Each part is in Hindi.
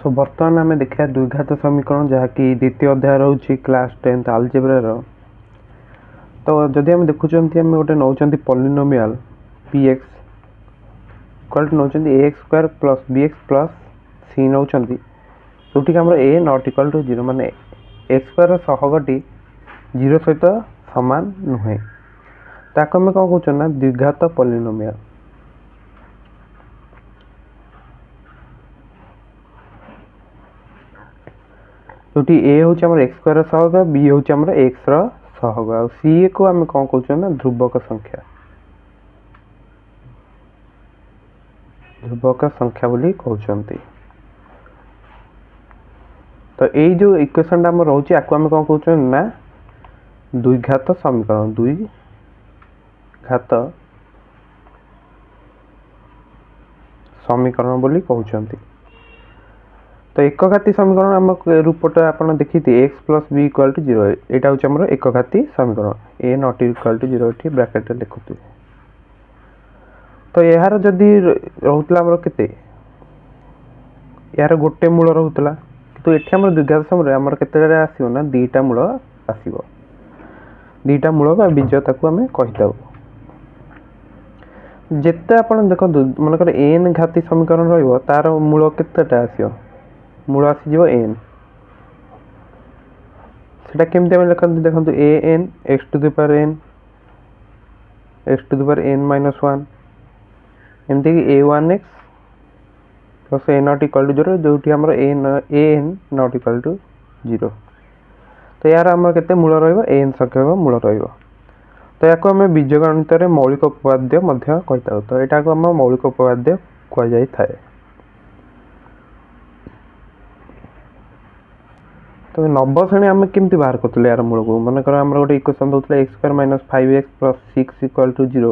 सो बर्तमान आम देखा द्विघात समीकरण जहाँकि द्वितीय अध्याय रोचे क्लास 10th आलजेब्रा तो जदि आम देखुं आम गोटे नौ polynomial P X equal to नौ A X square plus B X plus C नौ जोटि आम A not equal to zero माने एक्स स्क्वायर सहगटी जीरो सहित सामान नुहे ताको आम कौन कौन ना द्विघात पॉलिनोमियल जोटि ए हूँ एक्स स्क्वायर सहग बी हूँ एक्स सहग आ सी को आम कौन कौन ना ध्रुवक संख्या बोली कहते। तो यही जो इक्वेशन आम रोचे आपको आम कौन कौन ना द्विघात समीकरण बोली कहते। तो एकघाती समीकरण आम रूपटा आप देखी x plus b equal to zero यहाँ हूँ आम एकघाती समीकरण a not equal to zero ये ब्रैकेट लिखुए। तो यार जदि रोला केते यार गोटे मूल रोला तो ये आम द्विघात समय आम के आसो ना दीटा मूल आसो दीटा मूल बा बीज ताकू आम कहीदे जिते आप देखो मनकर एन घाती समीकरण रार मूल केतेटा आसो मूल आसीज एन से केमती लिखते देखो A N X to the power N minus one एमती A one X plus A not equal to zero जो A N not equal to zero. तो यार आम के मूल रन संख्यक मूल तो या आम बीजगणित मौलिक उपपाद्य कही तो यहाँ को आम मौलिक उपपाद्य कहुए। तो नव श्रेणी आम केमती बाहर करते यार मूल को मनकर आम गोटे इक्वेशन दूसरा x square minus 5x plus 6 equal to zero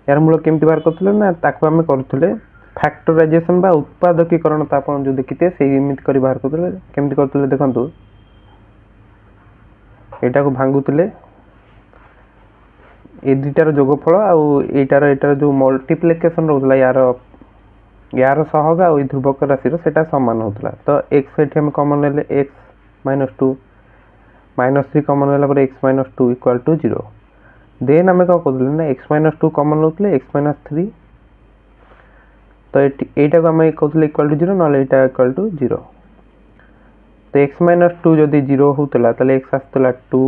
यार मूल केमती बाहर करते ना ताको आम करते फैक्टराइजेशन बा उत्पादकीकरण तो आप जो देखिए से कर बाहर करते केमती करते देखो यहाँ को भांगुले ए दुटार जोगफल आटार जो मल्टीप्लिकेशन रोला यार सहग आ ध्रुवक राशि से सामान होता। तो एक्स ये आम कमन ले X minus two minus three common है X minus two equal to zero then आम कौन करूँ ना एक्स माइनस टू कमन नौते एक्स माइनस थ्री तो यहाँ को आम कहते इक्वल टू जीरो ना इक्वल टू जीरो। तो एक्स माइनस टू जदि जीरो होता एक्स आसला टू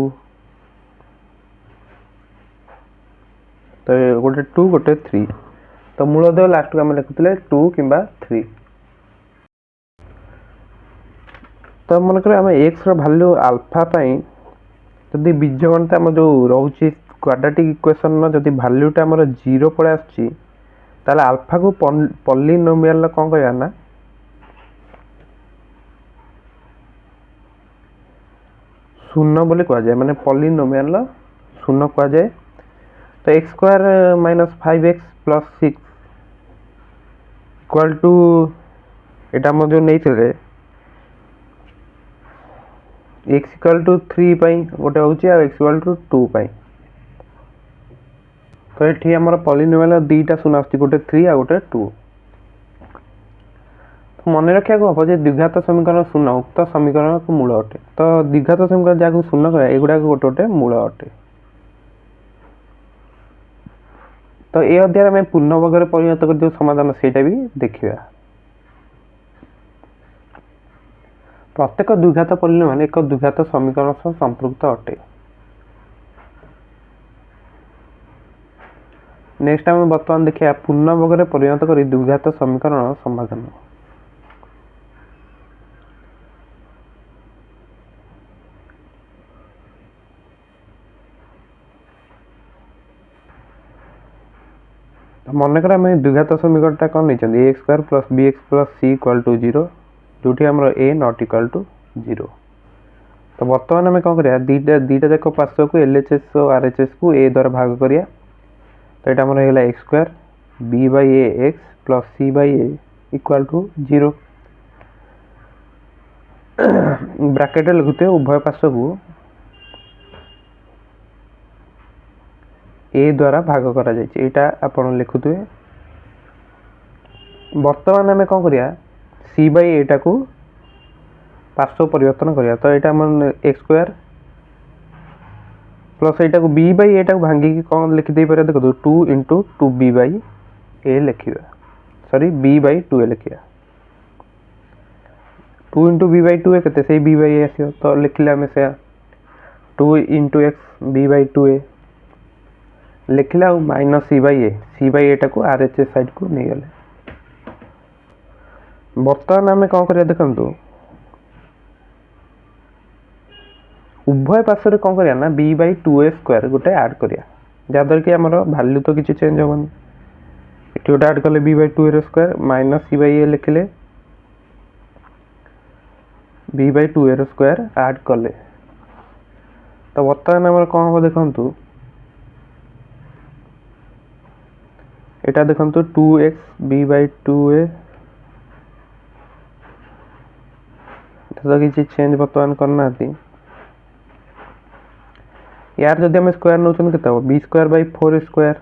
तो गोटे टू गोटे थ्री तो मूलद लास्ट को आम लिखुले टू कि थ्री। तो मनकर आम एक्स भैल्यू आल्फा जदि बीजगणित आम जो रोचे क्वाड्रेटिक इक्वेशन जदि भैल्यूटा आम जीरो पड़े आसला आल्फा को पॉलिनोमियल कौन कह ना शून्य बोली कहुए माने पॉलिनोमियल शून्य कहुए। तो x square minus 5x plus 6 equal to यहाँ जो नहीं थे एक्स इक्वल टू 3 गोटे हूँ एक्स इक्वल टू 2 तो ये आम पॉलिनोमियल दीटा शून्य आस गोटे 3 आ गोटे 2 तो मन रखा हम जो द्विघात समीकरण शून्य उक्त समीकरण को मूल अटे। तो द्विघात समीकरण जहाँ शून्य कह एगुड़ा गोटे गोटे मूल अटे। तो ये अध्याय में पूर्ण वर्ग में परिणत कर जो समाधान सेटा भी देखा। प्रत्येक द्विघात पॉलिनोमियल एक द्विघात समीकरण सह संपृक्त अटे। नेक्स्ट आम बर्तमान देखिए पूर्ण वर्ग में परिणत कर द्विघात समीकरण समाधान। मनकर आम द्विघात समीकरण कौन नहीं X square plus B X plus C equal to zero जोटि आम A not equal to zero. तो बर्तमान आम कौन करा दीटा जाक पार्श्व को एलएचएस और आरएचएस को ए द्वारा भाग करिया। तो यहाँ आमर होगा X square B by A X plus C by A equal to zero bracket लिखुते उभय पार्श्व को ए द्वारा भाग करा यहाँ आप लिखुए। बर्तमान आम कौन करिया सी बाई एटा को पार्श्व परिवर्तन करिया तो एटा मन एक्स स्क्वायर प्लस एटा को बी बाई एटा को भांगी की कौन लिखि दे पारे देखो 2 into 2b बाई ए लिखिबा सॉरी b बाई 2a लिखिया 2 into b बाई 2a केते से b बाई a आसियो तो लिखले हमें से 2 into x b by 2a लिखला माइनस सी बाई एटा को आरएचएस साइड को नहीं गले बर्तमान आम कौन करिया देखंतु उभय पार्श्व रे कौन करिया ना b बाई 2a स्क्वायर गोटे ऐड करिया जहाद्वारा कि हमर वैल्यू तो किछि चेंज होबन एटी गोटे ऐड कले b by 2a square minus c by a लिखले b by 2a square add कले तो बर्तमान हमर कौन हो देखंतु एटा देखंतु 2x b बाई 2a तो किछि चेंज बर्तमान करना थी यार जदि हम स्क्वायर नौचन केते हो b square by 4 square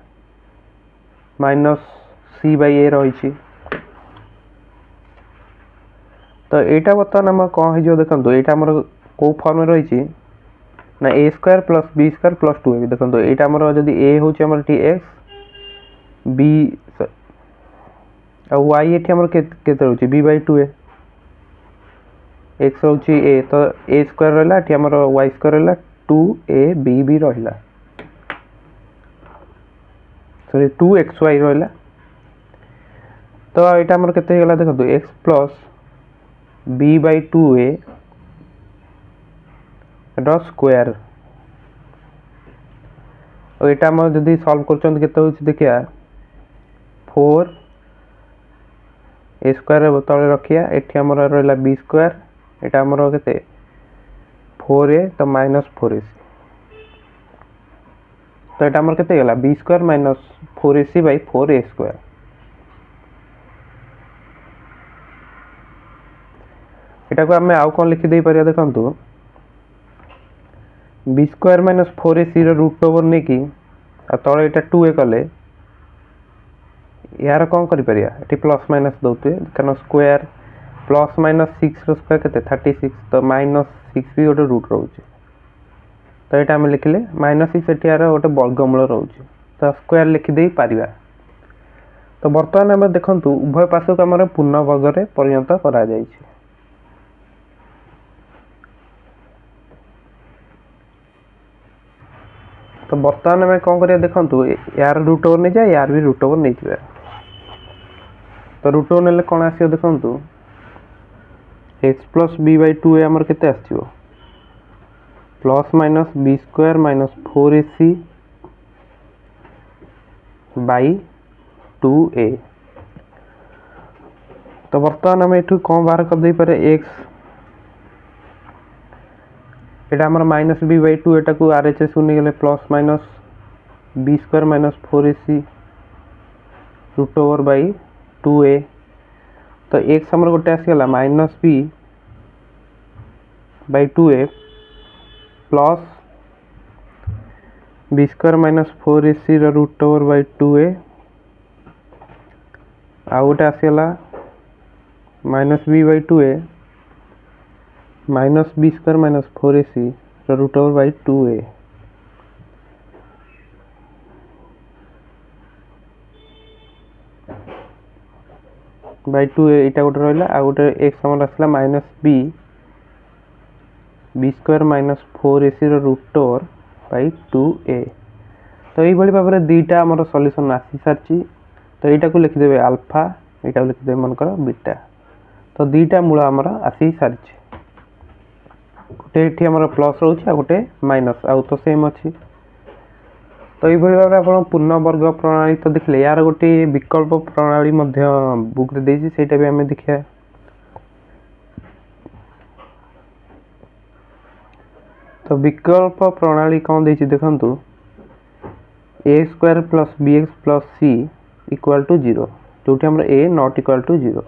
minus c by a रही तो एटा बर्तमान हम कौन हो देखंतु एटा हमर को फॉर्म में रही ना a square plus b square plus 2a देखंतु एटा हमर जदि a होची हमर tx b और y एठी हमर केते होची b बाई 2a x होची a तो a स्क्वायर रहला एठी हमर y स्क्वायर रहला 2ab भी रहला सॉरी 2xy रहला तो एटा हमर केते गेला देखंतु x plus b by 2a रो स्क्वायर और एटा हम जदी सॉल्व करचन केते होची देखिया 4 a स्क्वायर बतले रखिया एठी हमर रहला b स्क्वायर एटा हमर केते 4a तो माइनस 4ac तो एटा हमर केते गेला b square minus 4ac by 4a square एटा को हम आउ कोन लिखि दे परिया देखंतु b स्क्वायर माइनस 4ac रो रूट ओवर ने की आ तळे एटा 2a कले यार कोन करि परिया एटी प्लस माइनस दोते कारण स्क्वायर प्लस माइनस 6 रो स्क्वायर केते 36 तो माइनस 6 भी गोटे रूट रहउची तो एटा हम लिखले माइनस 6 एटी यार गोटे वर्गमूल रहउची तो स्क्वायर लिखि देई पारिबा तो वर्तमान हम देखंतु उभय पार्श्व को हमर पूर्ण वर्ग रे परिणत करा जाय छै तो वर्तमान में कौन करिया देखंतु यार रूट ओवर नहीं जाए यार भी रूट ओवर नहीं जाए तो रूट ओवर नेले कोन आसियो देखंतु x plus b by 2a हमर केते आसियो plus minus b square minus 4ac by 2a तो वर्तमान हम एठु कोन बाहर कर दे पारे x एटा हमर माइनस b बाई 2 एटा को आरएचएस को निगले plus minus b square minus 4ac root over by 2a तो x हमर गोटे आसी गला minus b by 2a plus b square minus 4ac रो रूट ओवर बाई 2a आ गोटे आसी गला minus b by 2a minus b square minus 4ac रो root over by 2a by 2a एटा गोटे रहला आ गोटे x हमर आसला minus b square minus 4ac रो रूट ओवर बाई 2a तो एई भली भाबरे दीटा हमर सॉल्यूशन आसी सारची तो एटा को लिखि देबे अल्फा एटा को लिखि देबे मन कर बीटा तो दीटा मूल हमर आसी सारची गोटे एठी हमर प्लस रहउची आ गोटे माइनस आ तो सेम अछि तो एई भली भाबरे आपण पूर्ण वर्ग प्रणाली तो देखले यार गोटे विकल्प प्रणाली मध्य बुक रे देछि सेटा भी हमें देखिया तो विकल्प प्रणाली कौन देछि देखंतु a square plus bx plus c equal to 0 जोटी हमर a नॉट इक्वल टू 0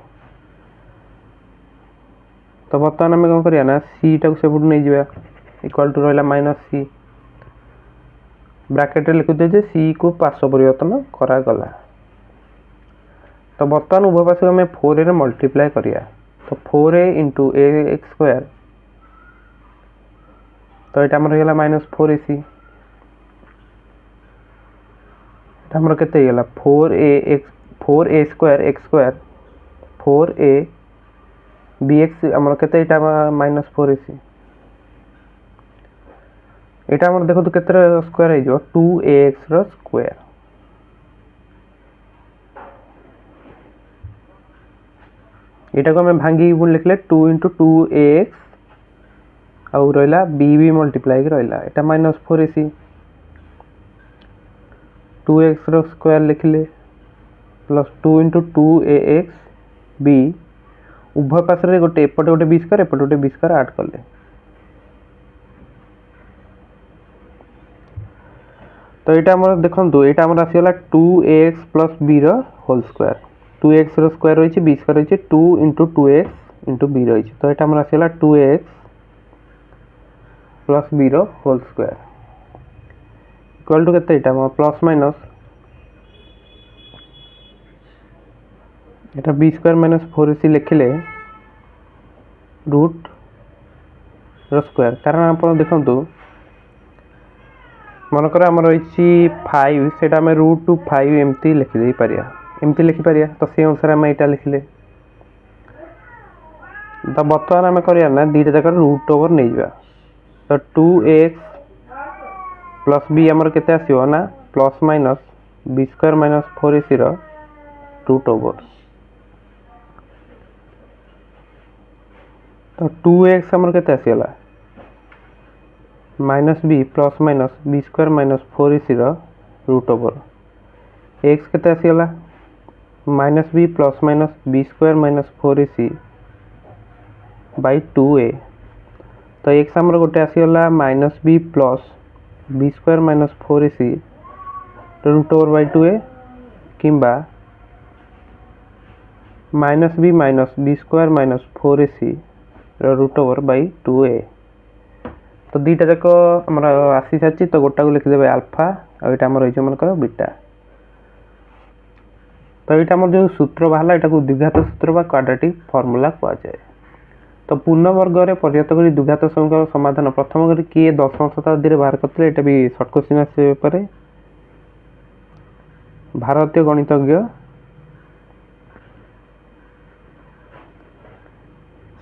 तो बर्तमान हमें कौन करिया ना c टा को सेपुट नहीं जिबा इक्वल टू रहला माइनस c ब्रैकेट रे लिख दे जे c को पार्श्व परिवर्तन करा गला तो बर्तमान उभय पार्श्व हमें 4 रे मल्टीप्लाई करिया तो 4a इंटू ए एक्स स्क्वायर तो ये होगा -4ac ये केते होगा 4a square x square 4a bx आमर केते -4ac एटा आमर देखो केते स्क्वायर है जो 2ax रो स्क्वायर एटा को हम भांगी लिखले 2 इंटू 2ax आउ रहिला b भी मल्टीप्लाई के रहिला एटा -4ac 2x रो स्क्वायर लिखले प्लस 2 इंटू 2ax b उभय पास रे गोटे एपटे गोटे b स्क्वायर एपटे गोटे b स्क्वायर ऐड करले तो एटा हमर देखंतु एटा हमर आसीला 2ax प्लस b रो होल स्क्वायर 2x रो स्क्वायर रहिछि b स्क्वायर रहिछि 2 इंटू 2x इंटू b रहिछि तो एटा हमर आसीला 2x प्लस b रो होल स्क्वायर इक्वल टू केते एटा प्लस माइनस एटा b स्क्वायर माइनस 4ac लिखले रूट रो स्क्वायर कारण आपण देखंतु मनकर आम रही 5 से √5 एमती लिखिदे पारिया एमती लिखि पारिया तो से अनुसार आम यहाँ लिखले तो बर्तमान आम करिया ना दीटा जाक रूट ओवर नहीं जा तो 2x प्लस b आमर केते आसीबो ना plus minus b square minus 4ac रो रूट ओवर तो 2x आमर केते आसीला minus b plus minus b square minus 4ac रो रूट ओवर x केते आसीला minus b plus minus b square minus 4ac by 2a तो x आमर गोटे आसीला minus b plus b square minus 4ac root over by 2a किंबा minus b square minus 4ac root over by 2a तो दीटा जाक आमर आसी सारी तो गोटा को लिखिदे आल्फा और ये आमर मन कर बीटा तो ये आम जो सूत्र बाहर यहाँ को द्विघात सूत्र बा क्वाड्रेटिक फॉर्मूला कह जाए तो पूर्ण वर्ग में पर्याप्त कर द्विघात समीकरण समाधान प्रथम कर किए 10वीं शताब्दी में बाहर करते ये भी सर्ट क्वेश्चन आसे भारतीय गणितज्ञ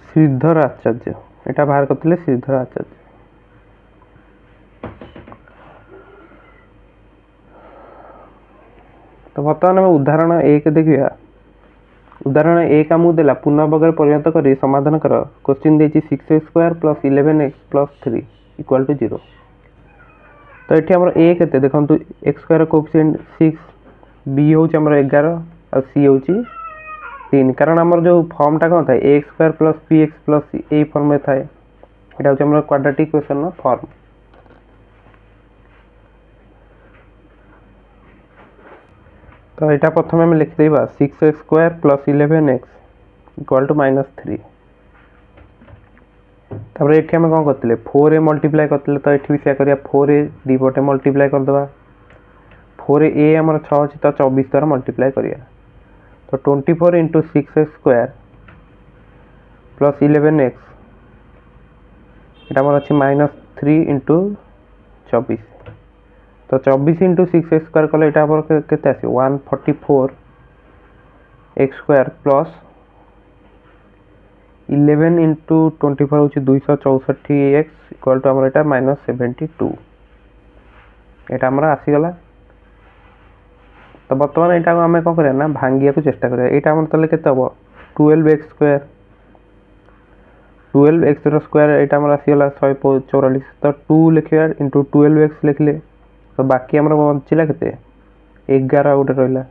श्रीधर आचार्य यहाँ बाहर करते श्रीधर आचार्य तो बर्तमान आम उदाहरण 1 देखिए उदाहरण 1 आमको देला पूर्ण वर्ग में परिणत कर समाधान कर क्वेश्चन देछि 6x square plus 11x plus 3 equal to 0 तो ये आम a केते देखंतु x स्क्वायर कोएफिशिएंट 6 b होउछि हमर 11 और c होउछि 3 कारण हमर जो फॉर्म टा कोन था x square plus bx plus c ए फॉर्म में थाए एटा होउछि हमर क्वाड्रेटिक इक्वेशन नो फॉर्म तो यहाँ प्रथम आम लिखिदेबा 6x square plus 11x equal to -3 तापर ये आम कौन करते 4a मल्टीप्लाई करते तो ये भी से करिया 4a दीपटे मल्टीप्लाई करदे 4a आमर 6 अच्छी तो 24 द्वारा मल्टीप्लाई करिया तो 24 into 6x square plus 11x ये अच्छी -3 इंटू 24 तो 24 इंटू 6x स्क्वायर कले यहाँ केते आसी 144 x स्क्वायर प्लस 11 इंटू 24 हूँ 264x इक्वल टू आमर यहाँ -72 यहाँ आमर आसीगला तो बर्तमान यहाँ आम कौन करें ना भांगिया को चेष्टा करें यहाँ आम ताले केते हम 12x स्क्वायर 12x स्क्वायर यहाँ आमर आसीगला 144 तो 2 लिखा इंटू 12x लिखले तो बाकी आमर बचिला केते 11 गोटे रहा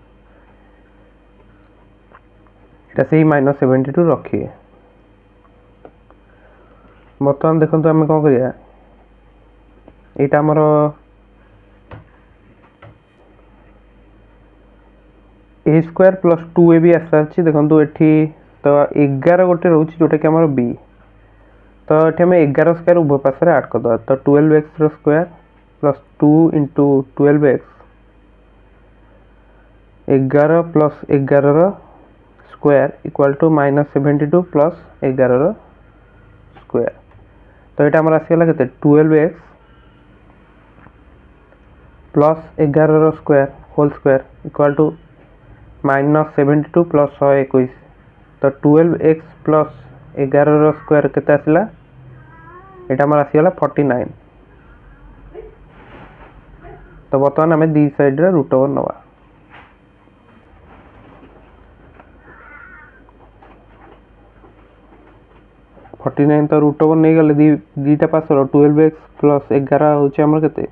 से -72 रखिए बर्तमान देखो आम कौन करिया यहाँ आमर a स्क्वायर प्लस 2a भी आस सारी देखो ये तो 11 गोटे रोचे जोटा कि आमर b तो ये आम 11 स्क्वायर उभय पास ऐड करदे तो 12x square plus 2 into 12x 11 plus 11 square equal to -72 plus 11 square. तो यहाँ आमर आसीगला के 12x plus 11 square whole square equal to -72 plus 121। तो 12x प्लस 11 स्क्वायर केते आसिला यहाँ आमर आसीगला 49। तो बर्तमान आम दी साइड रे रूट ओवर नवा। फोर्टी नाइन तो रूट ओवर नहीं गले दीटा पास 12x प्लस 11 हूँ आमर के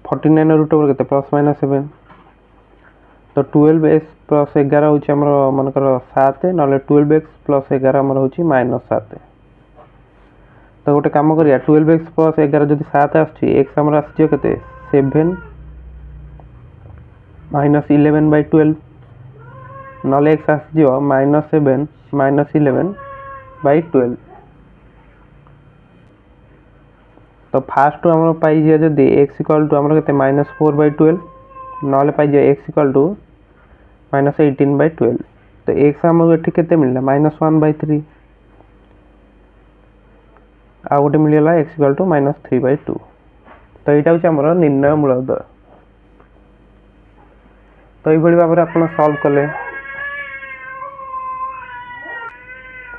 49 रूट ओवर के प्लस माइनस 7। तो 12x प्लस 11 हूँ आमर मनकर 7 ना 12x प्लस 11 आमर हूँ -7। तो गोटे कम करिया 12x प्लस 11 जब 7 आस आमर आस 7 -11/12 ना x आस -7 -11/12। तो फास्ट आम पाई जदि x इक्वल टू आमर के -4/12 ना पाई x इक्वल टू -18/12। तो x आमको ये के मिलला -1/3 आ गोटे मिलला x इक्वल टू -3/2। तो यहाँ हूँ आमर निर्णय मूलदय। तो ये भाव में आप सल्व कले।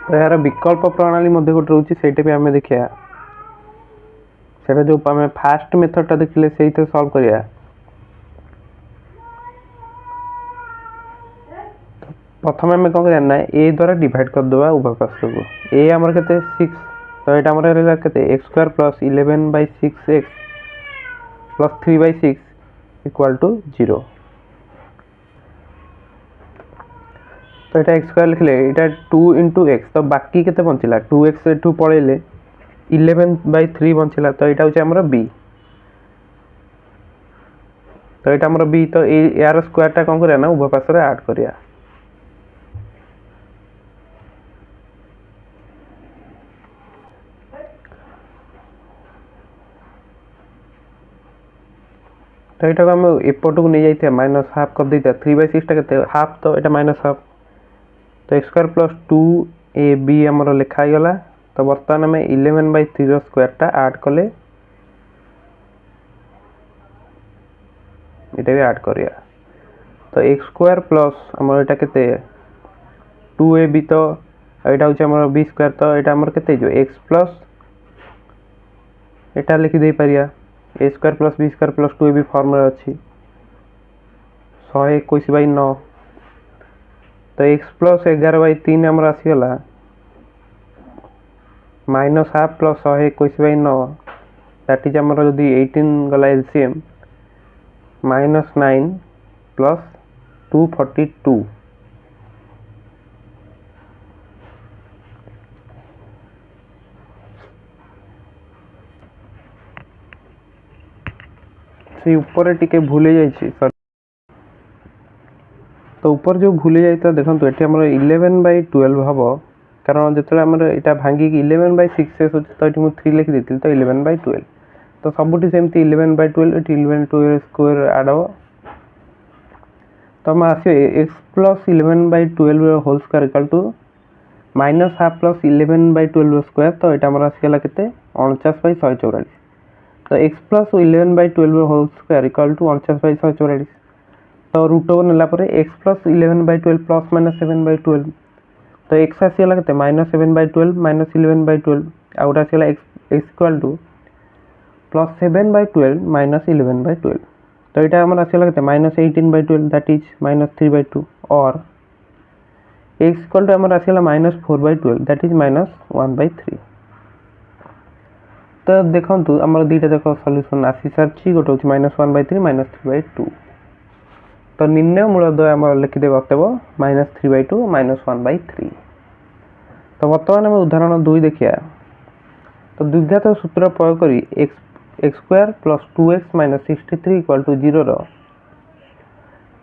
तो यार विकल्प प्रणाली गोटे रोचे से भी आम देखिए से जो आम फास्ट मेथडटा देखिले से सल्व करिया। प्रथम आम कौन करना ए द्वारा डिवाइड करदे उभय पार्श्व को। ए आमर के 6 तो यहाँ आमर के x square plus 11/6x plus 3/6 equal to 0। तो यहाँ एक्स स्क्वायर लिखले यहाँ 2 इंटू एक्स तो बाकी के बचला 2x एठू पलैले 11/3 बचला। तो यहाँ हूँ आमर बी। तो यहाँ आमर बी तो यार स्क्वायरटा कौन करिया ना उभय पार्श्व ऐड करिया। तो यहाँ आम एपट को नहीं जाइए -हाफ कर देता 3/6 के हाफ तो यहाँ -हाफ। तो एक्स स्क्वायर प्लस 2ab आमर लिखाई गला। तो बर्तमान आम 11/3 स्क्वायरटा ऐड कले ये भी ऐड करिया। तो एक्स स्क्वायर प्लस आमर यहाँ के 2ab तो यहाँ हूँ आमर बी स्क्वायर तो यहाँ आमर के एक्स प्लस यहाँ लिखिदे पारिया A square plus B square plus 2ab form रे अच्छी 121/9। तो एक्स प्लस 11/3 आमर आसीगला -हाफ प्लस 121/9 दैट इज आमर जदि 18 गला एलसीएम -9 प्लस 242। से ऊपर टिके भूले जाइए। तो ऊपर जो भूले जाता देखो ये आम 11/12 हम कारण जो आम यहाँ भांगिक 11/6 तो ये मुझे 3 लिखी देती तो 11/12। तो सबुठी सेमती 11/12 ये 11/12 स्क्वायर ऐड हम। तो आम आस X plus 11/12 whole square equal to -half plus 11/12 square. तो यहाँ आम आसगला के 49/144। तो x plus 11/12 whole square equal to 49/144। तो रूट ओवर नेला एक्स प्लस 11/12 प्लस -7/12। तो एक्स आसगला के -7/12 -11/12 आ गोटे आसगला एक्स इक्वल टू प्लस 7/12 -11/12। तो यहाँ आम आसगला के -18/12 दैट इज -3/2 और एक्स इक्वल टू आम आसगला -4/12 दैट इज -1/3। तो देखो आम दुईटा देख सल्यूशन आसी सारी गोटे हूँ -1/3 -3/2। तो निर्णय मूलदय आम लिखिदे अतएव -3/2 -1/3। तो बर्तमान आम उदाहरण 2 देखिए। तो द्विघात सूत्र प्रयोग करी x square plus 2x -63 equal to 0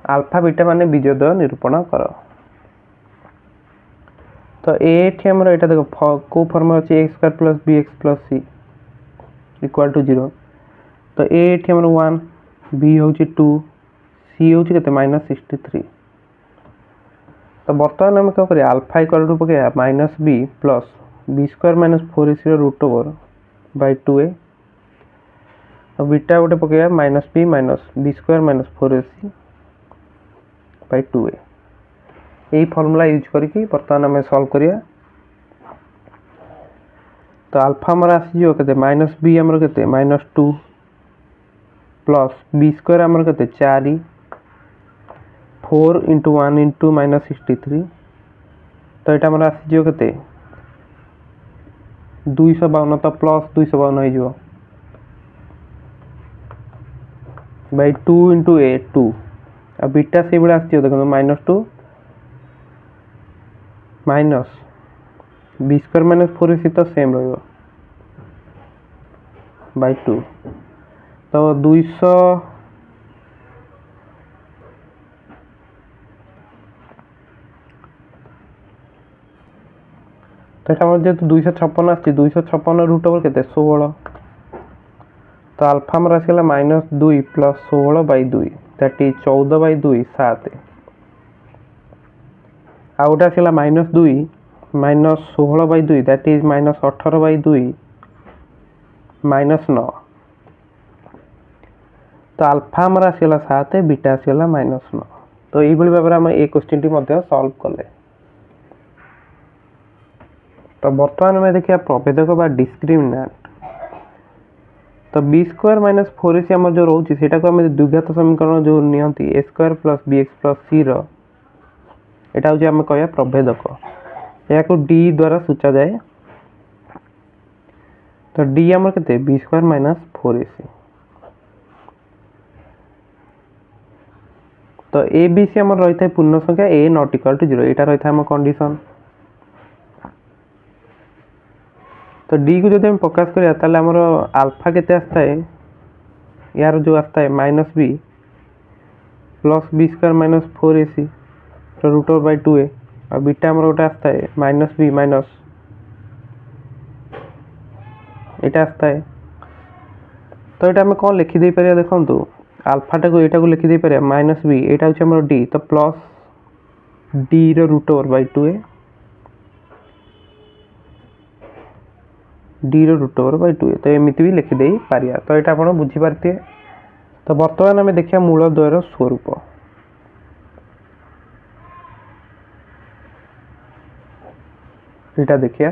alpha beta मान बीजोदय निरूपण कर। तो ये आम यहाँ देख कौ फर्म अच्छे x square plus bx plus C equal to 0। तो ये आम 1 बी हूँ 2 सी हूँ के -63। तो बर्तमान आम क्या करिया अल्फा इक्वल टू पकड़ minus b plus B square minus 4ac root over by 2a और बीटा गोटे पकड़ minus B square minus 4ac by 2a यही फॉर्मूला यूज करके बर्तमान आम सॉल्व करिया। तो अल्फा आमर आसीज के माइनस बी आमर के माइनस 2 प्लस बी स्क्वायर आमर के 4 4 इंटू 1 इंटू माइनस 63 तो यहाँ आमर आसीज के 252 तो प्लस 252 हो बाय 2 इंटू ए 2 आ बीटा से भाई आस देखो minus 2 minus B square minus 4ac तो सेम रही बाय 2 तो 200 तो यहाँ जेहतु 256 आस 256 रूट ओवर के 16 तो अल्फा आमर आसगला minus 2 plus 16 by 2 that is 14 by 2 7 आ गोटे आसगला minus 2 minus 16 by 2 that is minus 18 by 2 minus 9 तो अल्फा आमर आसगला 7 बीटा आसगला माइनस 9 तो यही भाव में आम ए क्वेश्चन टी सॉल्व कले। तो बर्तमान में देखिए प्रभेदक बा डिस्क्रिमिनेंट तो बी स्क्वायर माइनस 4ac आम जो रोचे से द्विघात समीकरण जो नियंती A square plus B X plus C रहा हूँ आम कह प्रभेदक या डी द्वारा सूचा जाए। तो डी आमर के बी स्क्वायर माइनस 4ac तो ए बी सी आमर रही है पूर्ण संख्या ए नॉट इक्वल टू 0 यहाँ रही है आम कंडीशन। तो डी को जब हम प्रकाश करें आमर अल्फा के आसता है यार जो आसता है minus b plus B square minus 4ac root over by 2a और बीटा आमर गोटे आसता है माइनस बी माइनस यहाँ आसता है। तो यहाँ आम कौन लिखिदे पारे देखो अल्फाटा को यहाँ को लिखिदे पारे माइनस बी यहाँ हूँ आमर डी तो plus D root over by 2a D root over by 2a तो एमती भी लिखिदे पारिया। तो यहाँ आप बुझीपारे। तो बर्तमान आम देखिए मूलद्वयर स्वरूप यहाँ देखिए।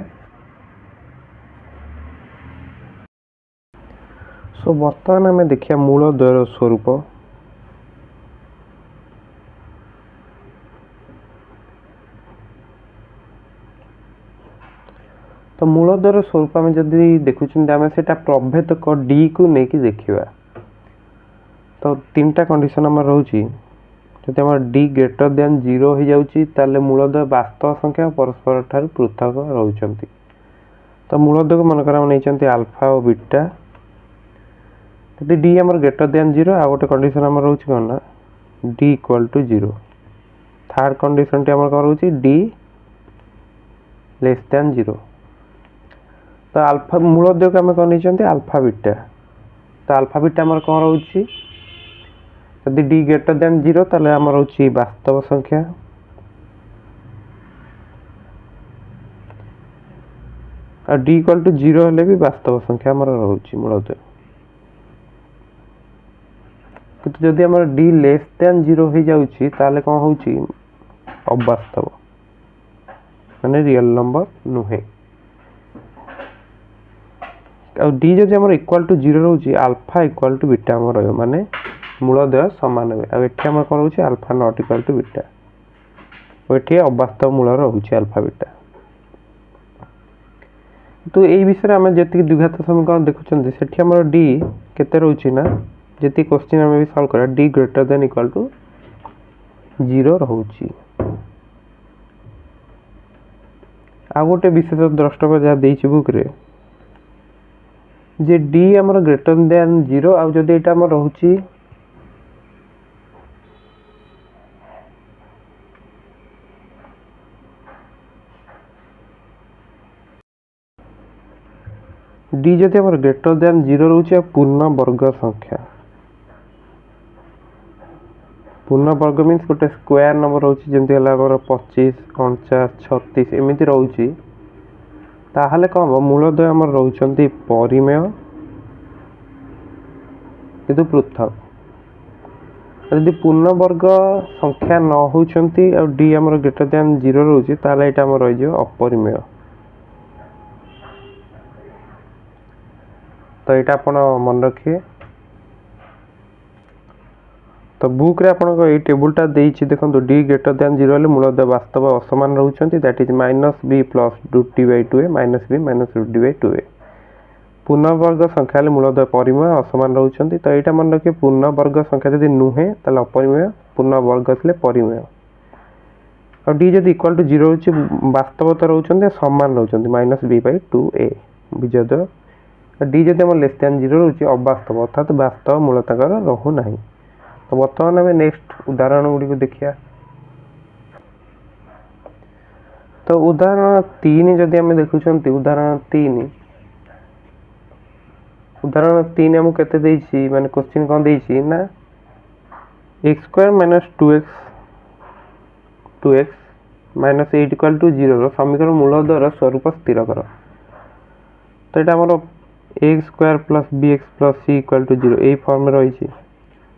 सो बर्तमान आम देखिए मूलद्वयर स्वरूप तो मूलद्वयर स्वरूप आम जदि देखुं आम से प्रभेदक डी को लेकिन देखा तो 3टा कंडीशन आम रोची जब आम डी ग्रेटर देन 0 हो जाए मूलद्वय वास्तव संख्या परस्पर ठार पृथक रोचंती। तो मूलद्वय मनकर आम नहीं अल्फा और बीटा यदि डी आमर ग्रेटर देन 0 आ गोटे कंडीशन आम रोच कौन ना D equal to 0 third condition टी आम कौन रोची डी लेस देन 0। तो अल्फा मूलद्वय को आम कौन नहीं अल्फा बीटा तो अल्फा बीटा आमर कौन रोची यदि डी ग्रेटर देन 0 ताले आमर रोची वास्तव संख्या और डी इक्वल टू 0 हेले भी वास्तव संख्या आमर रोची मूलद्वय किंतु जदि आमर डी लेस देन 0 हो जाउची ताले कौन होउची अवास्तव माने रियल नंबर नुहे और डी जदि आमर इक्वल टू 0 रोची अल्फा इक्वल टू बीटा आमर रहियो माने मूलद्वय समान हे और एठी आमर कौन रोची alpha not equal to beta और एठी अवास्तव मूल रोची अल्फा बीटा। तो यही विषय आम जी द्विघात समीकरण देखुं से आमर डी केते रोची ना जी क्वेश्चन आम भी सॉल्व करा D greater than equal to 0 रोची। आ गोटे विशेष द्रष्टव्य जहाँ देइछि बुक रे जे डी आमर ग्रेटर देन 0 आ जदि एटा आमर रोची डी जदि आमर ग्रेटर देन 0 रोची पूर्ण वर्ग संख्या पूर्ण वर्ग मीन्स गोटे स्क्वायर नंबर रोचे जमी 25 49 36 एमती रोचे ताहले कौन हम मूलद्वय आम रोचे परिमेय किंतु पृथक यदि पूर्ण वर्ग संख्या न होती डी आम ग्रेटर दैन 0 रोचे ताहले एटा आम रही अपरिमेय। तो यहाँ आप मन रखिए। तो बुक रे आपन को टेबुलटा देखिए देखो डी ग्रेटर दैन 0 हेल्ले मूलद्वय वास्तव असमान रोचे that is -b plus √2a minus b minus √2a। पूर्ण वर्ग संख्या हेल्ले मूलद्वय परिमेय असमान रोचे। तो यहाँ मन रखिए पूर्ण वर्ग संख्या यदि नुहे ताले अपरिमेय, पूर्ण वर्ग थे परिमेय। और डी जब इक्वाल टू 0 रोचे वास्तवता रोचे समान रोचे -b/2a बीजद्वय। डी जब आम लेस दैन 0 रोचे अवास्तव अर्थात वास्तव मूलता रहू ना। तो बर्तमान आम नेक्स्ट उदाहरण गुड़ी देखिया। तो उदाहरण 3 जदि आम देखुं उदाहरण 3 आमको केते देछि माने क्वेश्चन कौन देछि ना x² - 2x माइनस 8 = 0 समीकरण मूलद्वयर स्वरूप स्थिर कर। तो ये आम a² + bx + c = 0 यही फॉर्म में रही।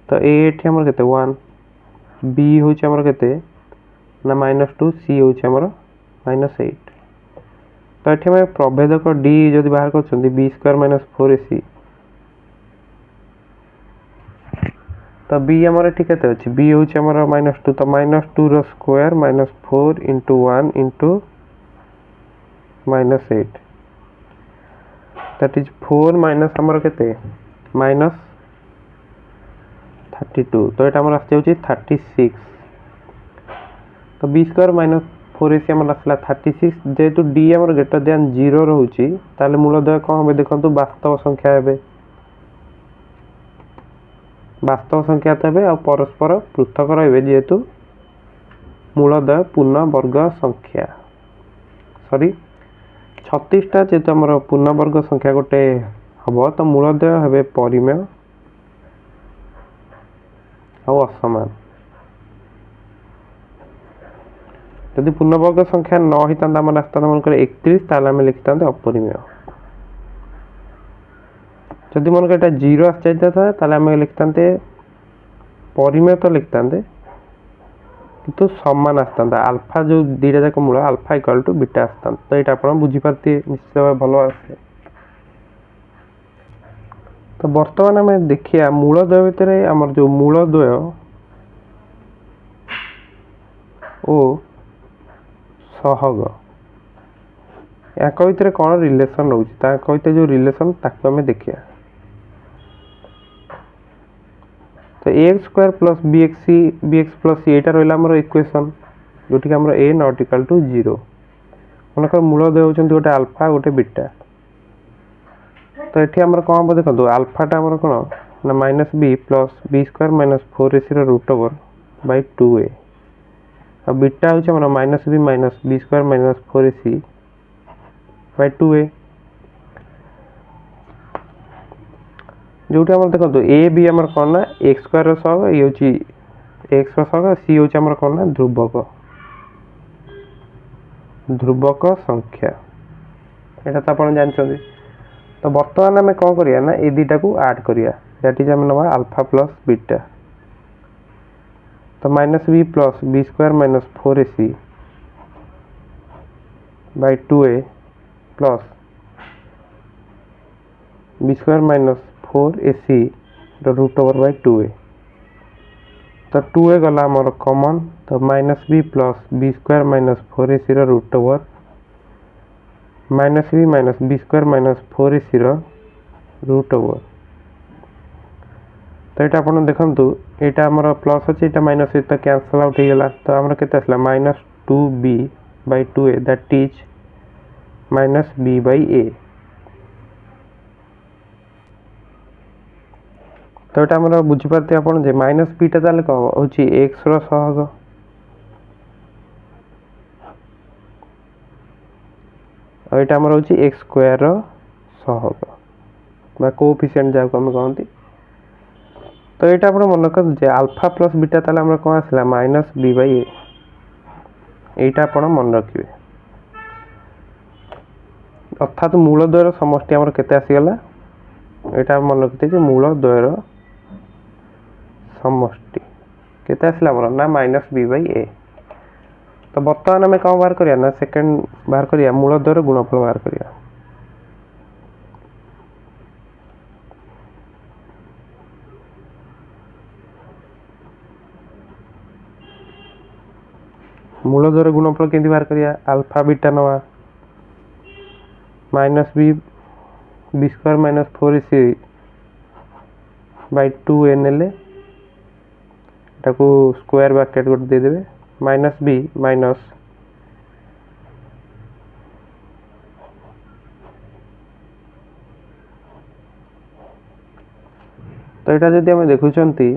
तो एठी हमर केते 1 b होछि हमर केते ना -2 c होछि हमर -8। तो एठी हम प्रभेदक d जदि बाहर करछन्ती b² - 4ac। तो b हमर एठी केते अछि b होछि हमर -2 तो -2 रो स्क्वायर -4 * 1 * -8 दैट इज 4 माइनस हमर केते -32। तो ये आम आसी 36। तो b² - 4ac आम आसला 36 जेहेतु डी आम ग्रेटर दैन 0 रोचे ताले मूलद्वय कौन हम देखो वास्तव संख्या है वास्तव संख्या तो है परस्पर पृथक रे जेहेतु मूलद्वय पूर्ण वर्ग संख्या सॉरी 36टा जेहेतु आम पूर्ण वर्ग संख्या गोटे हम तो मूलद्वय हे परिमेय और असमान। यदि पूर्ण वर्ग संख्या न होता मन 31 ताले आम लिखिता अपरिमेय। जदि मन को 0 आस जाता ताले आम लिखिता परिमेय तो लिखिता किंतु समान आसता अल्फा जो दीटा जाक मूल अल्फा = बीटा आसता। तो ये आप बुझीपारे निश्चित भाव भल आसे। तो बर्तमान आम देखिए मूलद्वय भितर आमर जो मूलद्वय ओ सहग या भितर कौन रिलेशन रोचे जो रिलेशन ताको आम देखिए। तो a² + bx + c एटा रहा आमर इक्वेशन जोटि आमर a ≠ 0 मनकर मूलद्वय होचंती गोटे अल्फा गोटे बीटा। तो ये आमर कौन हम देखो अल्फाटा आमर कौन ना -b + b² - 4ac √2a और बीटा होची हमर -b - b² - 4ac /2a। जोटी आमर देखो ए बी आमर कौन ना x² सहग ये होची x सहग c होची आमर कौन ना ध्रुवक संख्या एटा तो आपण जानछथि। तो वर्तमान आम कौन करिया ना ए दुटा को ऐड करिया दैट इज आम नवा अल्फा प्लस बीटा। तो -b + b² - 4ac /2a plus b² - 4ac √2a। तो 2a गला आमर कॉमन तो -b + b² - 4ac √2 -b - b² - 4ac √2। तो ये आप देखु यहाँ आमर प्लस अच्छे यहाँ माइनस तो कैंसल आउट हो गला। तो आमर केते आसला -2b/2a दैट इज -b/a। तो ये आमर बुझीपारे आप -bटा ताले कौन होची x रो सहग और ये आमर होची x² रो सहग बा कोएफिशिएंट जाको हम कहंती। तो तो ये मन कर आल्फा प्लस बीटा ताले कौन आसला माइनस बी बाई ए यहीटा आप मन रखिए अर्थात मूल द्वयर समष्टि आमर केते आसीगला यहाँ मन रखिए मूल द्वयर समष्टि केते आसला ना माइनस बी बाई ए। तो बर्तमान आम कौन बाहर करिया ना सेकेंड बाहर करिया मूल द्वयर गुणफल बाहर करिया। मूल द्वयर गुणफल केंती बाहर करिया अल्फा बीटा नवा minus b b square minus 4ac by 2a नेले स्क्वायर ब्रैकेट गोटे देदेवे माइनस बी माइनस तो यहाँ जदि आम देखुंती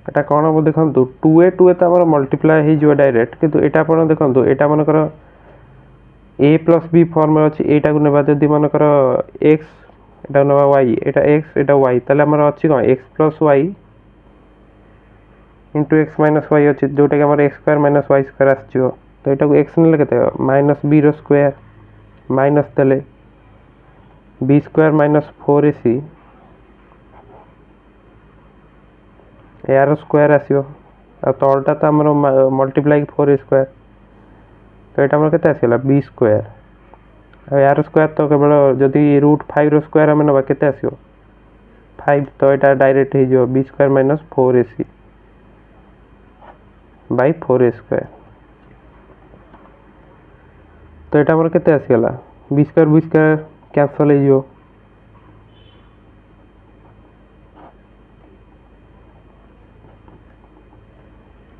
एटा कौन हम देखु 2a 2a तो आम मल्टीप्लाए हो डायरेक्ट किंतु एटा आपण देखु एटा मनकर a प्लस बी फॉर्म अच्छी एटा को नेबा जदि मनकर x एटा नेबा y एटा x एटा y ताले हमर अच्छी कौन x plus y into x minus y अच्छी जोटा कि हमर x square minus y square आसो तो एटा को x नेले केते माइनस b रो स्क्वायर माइनस देले b स्क्वायर माइनस 4ac यार स्क्वायर आसो तलटा तो आम मल्टीप्लाई 4a स्क्वायर तो यहाँ आम के आसगला बी स्क्वायर यार स्क्वायर तो केवल जदि रूट 5 रो स्क्वायर आम ना के आसो 5 तो यहाँ डायरेक्ट हो B square minus 4ac by 4a square तो यहाँ आम के आसगला बी स्क्वायर कैंसल हो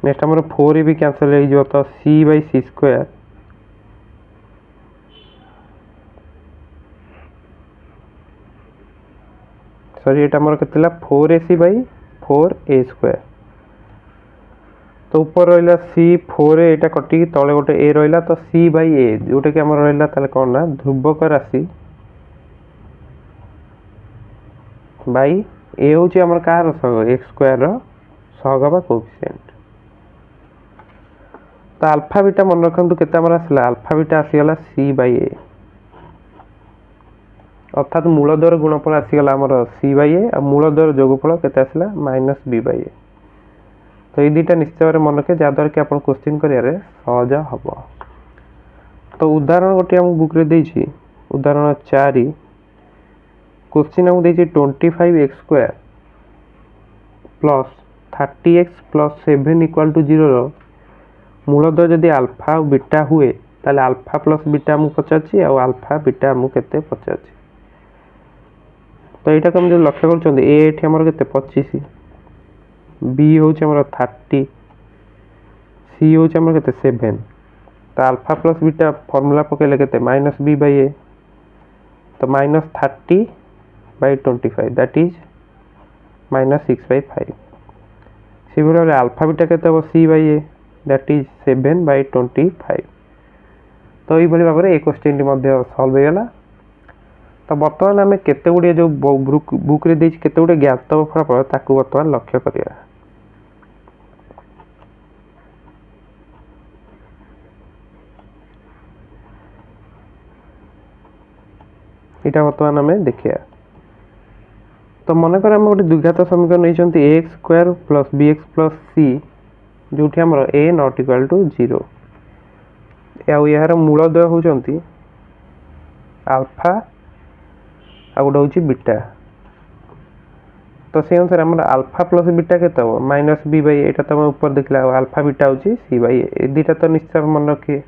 नेक्स्ट आम 4a भी कैंसल हो तो c by c square sorry ये आम के 4ac बाई 4a स्क्वायर तो ऊपर रहा सी 4a यहाँ कटिकी तले गोटे ए रहा तो c बाई ए जोटा कि आम रहा कौन ना ध्रुवक राशि बाई ए हूँ आम कह सहग एक्स स्क्वायर सहग बा कोएफिशिएंट। तो अल्फा बीटा मन रखु केते आसला अल्फा बीटा आसीगला सी बाई ए अर्थात मूल द्वयर गुणफल आसीगला आमर सी बाई ए और मूल द्वयर जोगफल केते आसला माइनस बी बाई ए। तो ये दुईटा निश्चय भाव मन रखे जहाँद्वारा कि आप क्वेश्चन करियर सहज हम। तो उदाहरण गोटे आम बुक रे देछि उदाहरण 4 क्वेश्चन आमको देछि 25x square plus 30x plus 7 equal to 0 मूल द्वय जदि अल्फा और बीटा हुए ताले अल्फा प्लस बीटा आमको पचार और अल्फा बीटा आमको केते पचार। तो यहाँ कम जो लक्ष्य कर एटी आमर के 25 बी हूँ 30 सी हूँ के 7 तो अल्फा प्लस बीटा फर्मूला पकेले के माइनस बी बाई ए तो minus 30 by 25 that is minus 6 by 5 सी भाव अल्फा बीटा के C by A that is 7 by 25। तो ये भाव में ये क्वेश्चन सल्व होगा। तो बर्तमान आम केते गुड़े जो बुक रे देछि केते गुड़े ज्ञात फलाफल ताकू बर्तमान लक्ष्य करिया। इटा बर्तमान आम देखिया। तो मनकर आम गोटे द्विघात समीकरण नहीं X square plus B X plus C जो ए नॉट इक्वल टू 0 यार मूल द्वय होती अल्फा आ गोटे हूँ बीटा। तो से अनुसार आम अल्फा प्लस बीटा के माइनस बी बाई एटा तो ऊपर देखला अल्फा बीटा हूँ सी बाई ए दुटा तो निश्चय मन रखिए।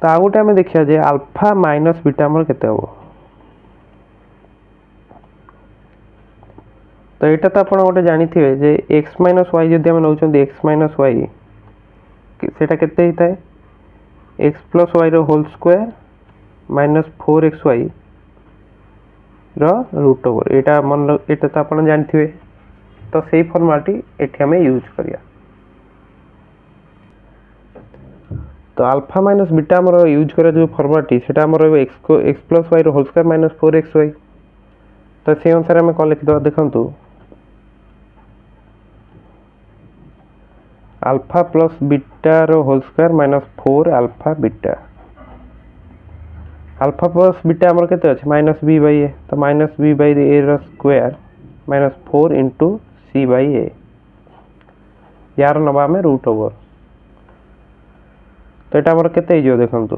तो आ गोटे आम देखिए जे अल्फा माइनस बीटा आमर केते हम। तो यहाँ तो आप गोटे जानी थे जे एक्स माइनस वाई जदि आम नौ एक्स माइनस वाई सेटा केते होता है एक्स प्लस वाई रो whole square minus 4xy root over यहाँ मन यहाँ तो आप जानते तो सही फर्मुलाटी ये आम यूज करिया। तो अल्फा माइनस बीटा आमर यूज करा जो फॉर्मुलाटी सेटा आमर X plus Y whole square minus 4xy तो से अनुसार आम कौन लिखिद देखु alpha plus beta whole square minus 4 alpha beta alpha plus beta आमर केते अछि माइनस बी बाई ए तो माइनस बी बाई ए रो square minus 4 into C by A यार नबा में रूट ओवर तो ये आमर केते हो देखंतु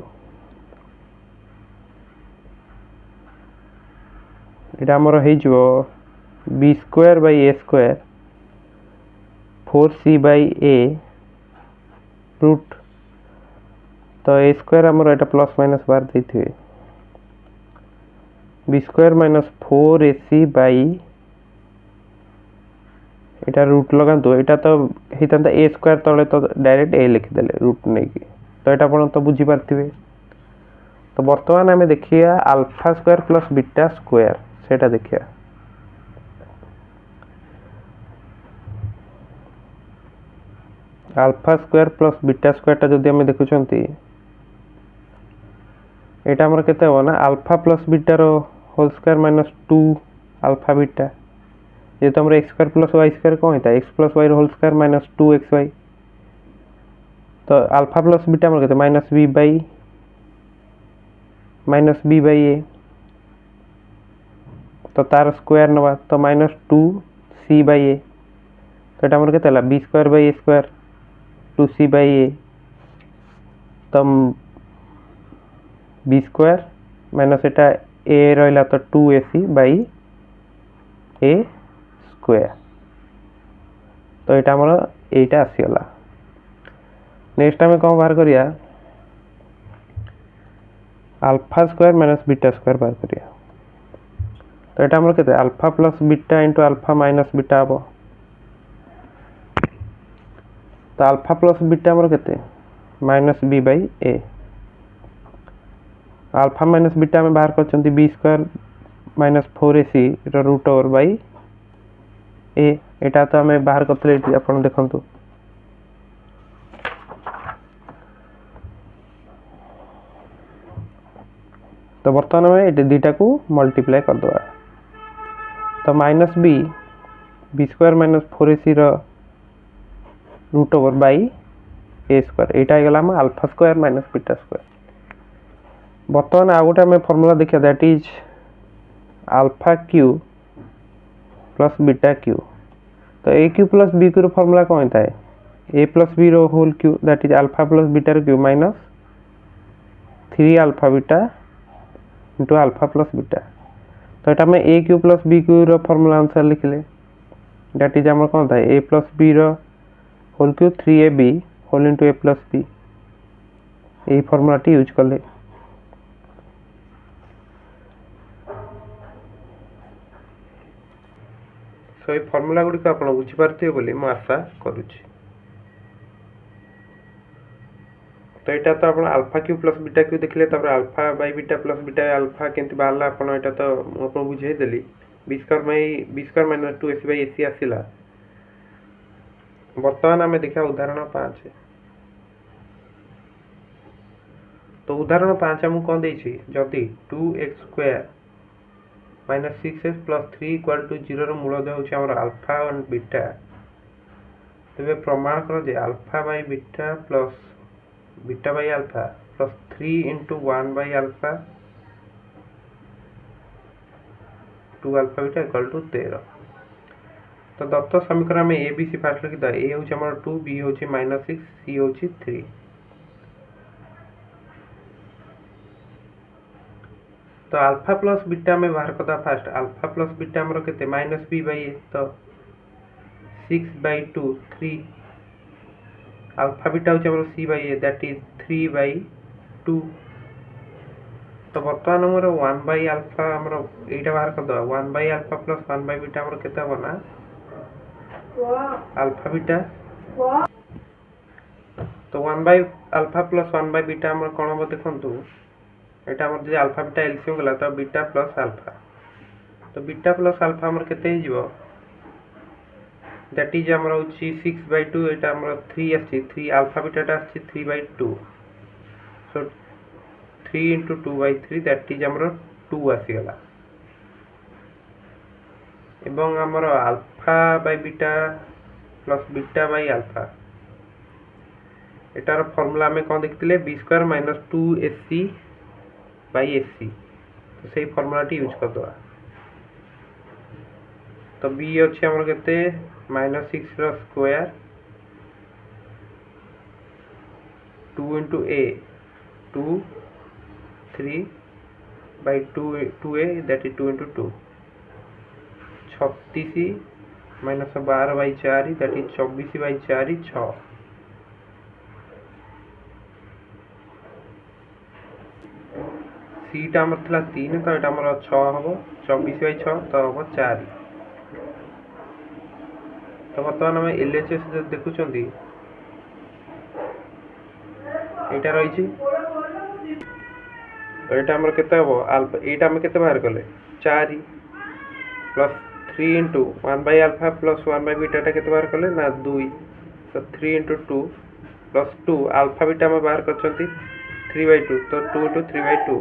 ये आमर हो B square by A square 4c by A root तो ए स्क्वायर आमर एटा प्लस माइनस बार देथिबे B square minus 4ac by एटा रूट लगांतु एटा तो हितांता ए स्क्वायर तले तो डायरेक्ट ए लिखि देले रूट नै कि तो एटा आपण तो बुझी पारथिबे तो वर्तमान हमें देखिया alpha square plus beta square सेटा देखिया alpha square plus beta square टा जदि हमें देखुचंती एटा हमर केते हो ना अल्फा प्लस बीटा रो whole square minus 2 alpha beta ये तो हमरा x square plus y square कोन हेता x प्लस y रो होल स्क्वायर माइनस 2xy तो अल्फा प्लस बीटा हमर केते माइनस b बाई a तो तार स्क्वायर नबा तो माइनस 2c बाई a तो एटा हमर केते हला b square by a square 2c by a तो b square minus Etah a रहला तो 2ac बाई a स्क्वायर तो एटा हमर एटा आसीगला नेक्स्ट टाइम कौन बाहर करिया alpha square minus beta square बाहर करिया तो एटा हमर केते alpha plus beta into alpha minus beta हबो तो अल्फा प्लस बीटा हमर केते minus b by a alpha minus beta में बाहर करचंती b स्क्वायर माइनस 4ac रो रूट ओवर बाई ए एटा तो हमें बाहर करतले आपण देखंतु तो वर्तमान में ये दुटा को मल्टीप्लाई कर दवा तो minus B square minus 4ac रो root over by A square एटा गला हम alpha square minus beta square वर्तमान आ गोटे हमें फार्मूला देखिया that is alpha cube plus beta cube तो A cube plus B cube रो फार्मूला कौन होता है ए प्लस बी रो whole cube that is alpha plus beta रो cube minus 3 alpha beta into alpha plus beta तो एटा में A cube plus B cube रो फार्मूला आंसर लिखले दैट इज हमर कौन होता है ए प्लस बी रो whole cube 3ab whole into A plus B ए फार्मूला टी यूज करले सो ये फॉर्मूला गुडी को आपण बुझी पारथिबे बोली म आशा करूची तो एटा तो आपण alpha cube plus beta cube देखले तब alpha by beta plus beta alpha केंति बारला आपण एटा तो म आपण बुझाई देली b square minus 2ac by ac आसीला वर्तमान हमें देखा उदाहरण 5 तो उदाहरण 5 हम कोन देछि जदी 2x square minus 6x plus 3 equal to 0 रो मूल देउछि हमर अल्फा और बीटा तबे प्रमाण करो जे alpha by beta plus beta by alpha plus 3 into 1 by alpha 2 alpha beta equal to 13 तो दत्त समीकरण में a b c फास्ट लिखि द a होछि हमर 2 b होछि -6 c होछि 3 तो अल्फा प्लस बीटा में बाहर करता फास्ट अल्फा प्लस बीटा हमरो केते माइनस b बाई a तो 6 बाई 2 3 अल्फा बीटा होछि हमरो c by a that is 3 by 2 तो वर्तमान हमरो 1 बाई अल्फा हमरो एटा बाहर करदा 1 by alpha plus 1 by beta हमरो केते बना अल्फा बीटा तो 1 by alpha plus 1 by beta हमरो कोन हो देखंतु एटा हमर जे अल्फा बीटा एलसीएम गला तो बीटा प्लस अल्फा तो बीटा प्लस अल्फा हमर केते ही जीवो दैट इज हमर होची 6 बाई 2 एटा हमर 3 आछि 3 अल्फा बीटा टा आछि 3 by 2 so 3 into 2/3 that is हमर 2 आसीगला एवं हमर alpha by beta plus beta by alpha एटार फॉर्मूला हमें कौन देखते b² - 2ac/ac तो सही फॉर्मूला टी यूज कर दवा तो b अच्छे हमर केते -6 रो square 2 into a 2 3/2a that is 2 into 2 36 - 12/4 that is 24/4 6 सीटा हमर थला 3 तो एटा हमर 6 हबो 24/6 तो हबो 4 तो वर्तमान हम एलएचएस देखुचंदी एटा रही छी तो एटा हमर केते हबो अल्फा एटा हम केते बाहर करले 4 plus 3 into 1/alpha plus 1/beta टा केते बाहर करले ना 2 तो 3 into 2 plus 2 अल्फा बीटा हम बाहर करछंती 3/2 तो 2 into 3/2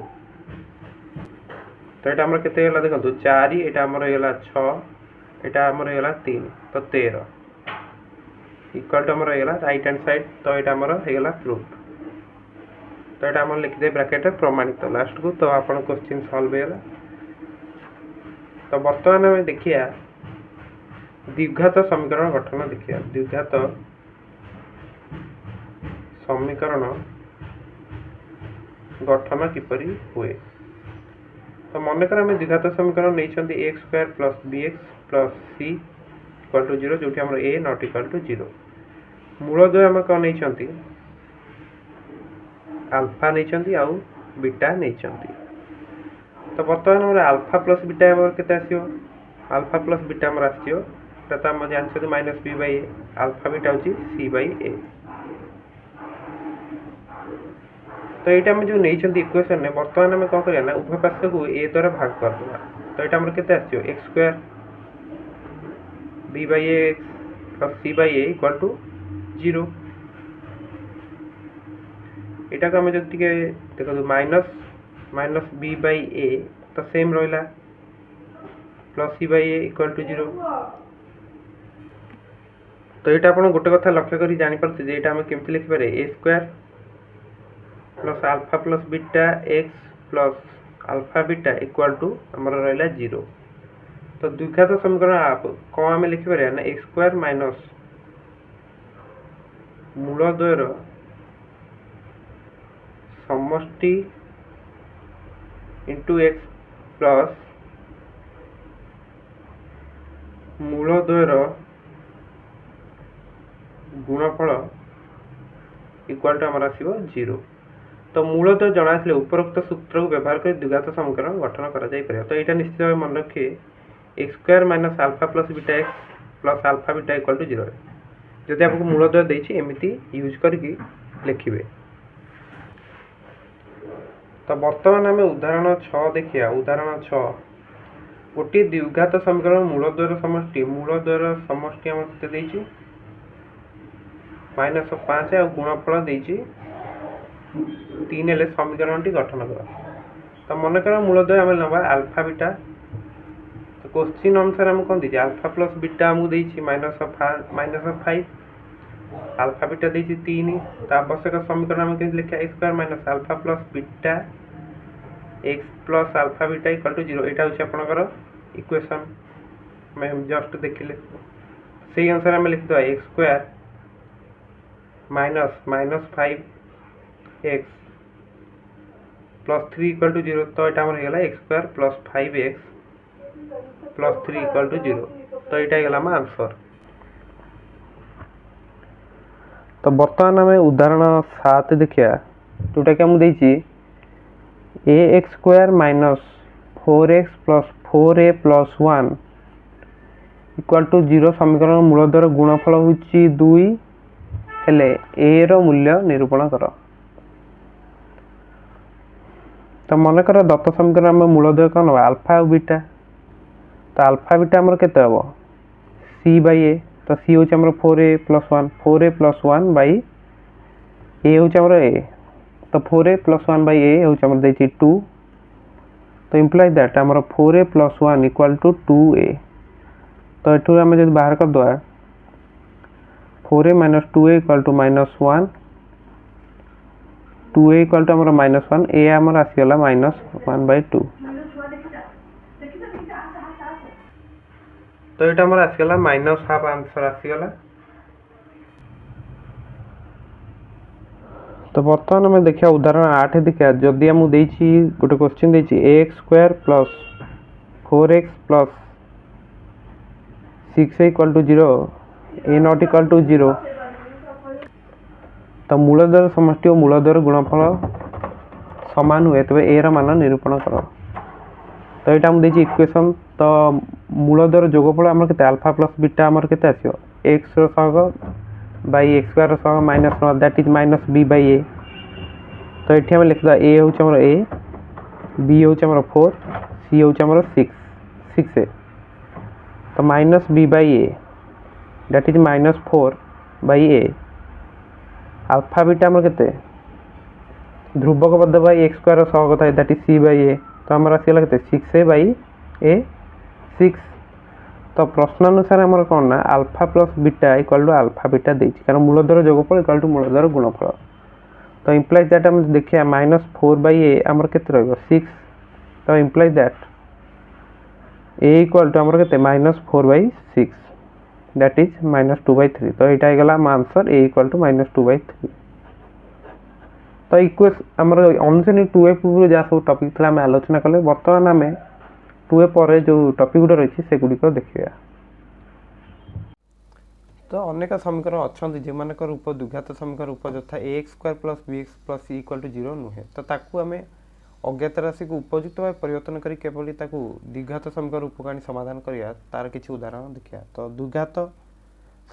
तो एटा हमर केते होला देखंतु 4 एटा हमर होला 6 एटा हमर होला 3 तो 13 इक्वल टू हमर होला राइट हैंड साइड तो एटा हमर होला प्रूफ तो एटा हमर लिख दे ब्रैकेट रे प्रमाणित लास्ट को तो आपण क्वेश्चन सॉल्व होला तो वर्तमान हम देखिया द्विघात समीकरण गठन देखिया द्विघात समीकरण गठन किपरि हुए तो मनकर आम द्विघात समीकरण नहीं a² + bx + c = 0 जो a नॉट इक्वल टू 0 मूल द्वय आम कौन नहीं अल्फा नहीं आउ बीटा नहीं तो बर्तमान हमारे अल्फा प्लस बीटा केते आसियो अल्फा प्लस बीटा हमर आसियो तो हम जानछे -b/a अल्फा बीटा होची c/a तो ये हम जो नहीं इक्वेशन ने वर्तमान में कौन करना उभय पार्श्व को a द्वारा भाग कर देना तो ये हमर केते आसियो x² b/a + c/a = 0 एटा को हम जब टिके देखो माइनस b/a तो सेम रहला प्लस c/a = 0 तो एटा आपण गोटे कथा लक्ष्य करी जानि परते जे एटा हम केमति लिखि पारे a² plus alpha plus beta x plus alpha beta equal to हमर रहला 0 तो द्विघात समीकरण आप को हम लिखि पारे ना x² माइनस मूल द्वयर समष्टि इनटू x प्लस मूल द्वयर गुणफल इक्वल टू हमर आसीबो 0 तो मूल तो जना उपरोक्त सूत्र को व्यवहार कर द्विघात समीकरण गठन करा जाय परिया तो एटा निश्चित भाव मन रखिए x² - alpha plus beta x plus alpha beta equal to 0 जदि आपको मूल द्वय देछि एमिति यूज करके लिखिबे तो वर्तमान हमें उदाहरण 6 देखिया उदाहरण 6 गोटे द्विघात समीकरण मूल द्वयर समष्टि हम केते देछि -5 और गुणफल देछि 3 ले समीकरण टी गठन करा तो मन कर मूलद्वय हम नबा अल्फा बीटा तो क्वेश्चन अनुसार हम कोन दिछि अल्फा प्लस बीटा हम देछि -5 अल्फा बीटा देछि 3 तो आवश्यक समीकरण हम के लिखा x² - alpha plus beta x plus alpha beta equal to 0 एटा होछि आपनकर इक्वेशन में हम जस्ट देखिले सेही अनुसार हम लिख दो x² -5x plus 3 equal to 0 तो एटा हमर हेला x² plus 5x plus 3 equal to 0 तो एटा हेला हम आंसर तो वर्तमान हमें उदाहरण 7 देखिया जोटा कि हम देछि ax² - 4x + 4a + 1 equal to 0 समीकरण मूल द्वयर गुणफल होछि 2 हेले a रो मूल्य निरूपण कर तो मन कर दत्त समीकरण में मूलद्वय कौन अल्फा और बीटा तो अल्फा बीटा हमर केते हबो c/a तो c होछ हमर 4a + 1 4a + 1 / a होछ हमर a तो 4a प्लस 1 बाई ए हूँ आम देखिए 2 तो इम्प्लाइ दैट आम 4a plus 1 equal to 2a तो ये आम जो बाहर करदे 4a minus 2a equal to minus 1 2a equal to आम माइनस 1 ए आमर आसीगला माइनस 1 बाई 2 तो ये आमर आसीगला माइनस हाफ आंसर आसीगला। तो बर्तमान आम देखा उदाहरण 8 देखा जदि आम गोटे क्वेश्चन देती x square plus 4x plus 6 equal to 0 a not equal to 0 तो मूलधर समष्टि और मूलधर गुणफल समान हुए तेज ए मान निरूपण कर। तो यहाँ मुझे इक्वेशन तो मूलधर जोगफल आम के आल्फा प्लस बीटा आमर के आसो एक्स सहग बाई एक्स स्क्वायर सह minus that is minus B by ए तो ये आम लिखा ए हूँ ए बी हूँ 4 सी हूँ 6 ए तो minus B by A that is minus 4 by a alpha beta आम के ध्रुवक पद बाई एक्स स्क्वायर सहग था दैट इज सी बाई ए तो आम आसगला के 6a बाई ए 6 तो प्रश्न अनुसार आम कौन ना alpha plus beta equal to alpha beta देती कारण मूलधर जोगफल इक्वाल टू मूलधर गुणफल तो इम्प्लाइज दैट आम देखिए माइनस 4 बाई ए आमर के 6 तो implies that a equal to आमर के minus 4 by 6 that is minus 2 by 3 तो यहाँ होगा आम answer a equal to minus 2 by 3 तो इक्वेस आमर अनुसार 2a पूर्व जहाँ सब टपिक था आम आलोचना कले बर्तमान आम 2a पर जो टपिक गुड़ा रही से गुड़िक देखा। तो अनेक समीकरण अच्छा जो मान रूप द्विघात समीकरण रूप यथा A X square plus B X plus C equal to 0 नुहे तो ताकू आम अज्ञात राशि को उपयुक्त भाव परिवर्तन करी केवल द्विघात समीकरण रूप का समाधान करिया तार किसी उदाहरण देखा। तो द्विघात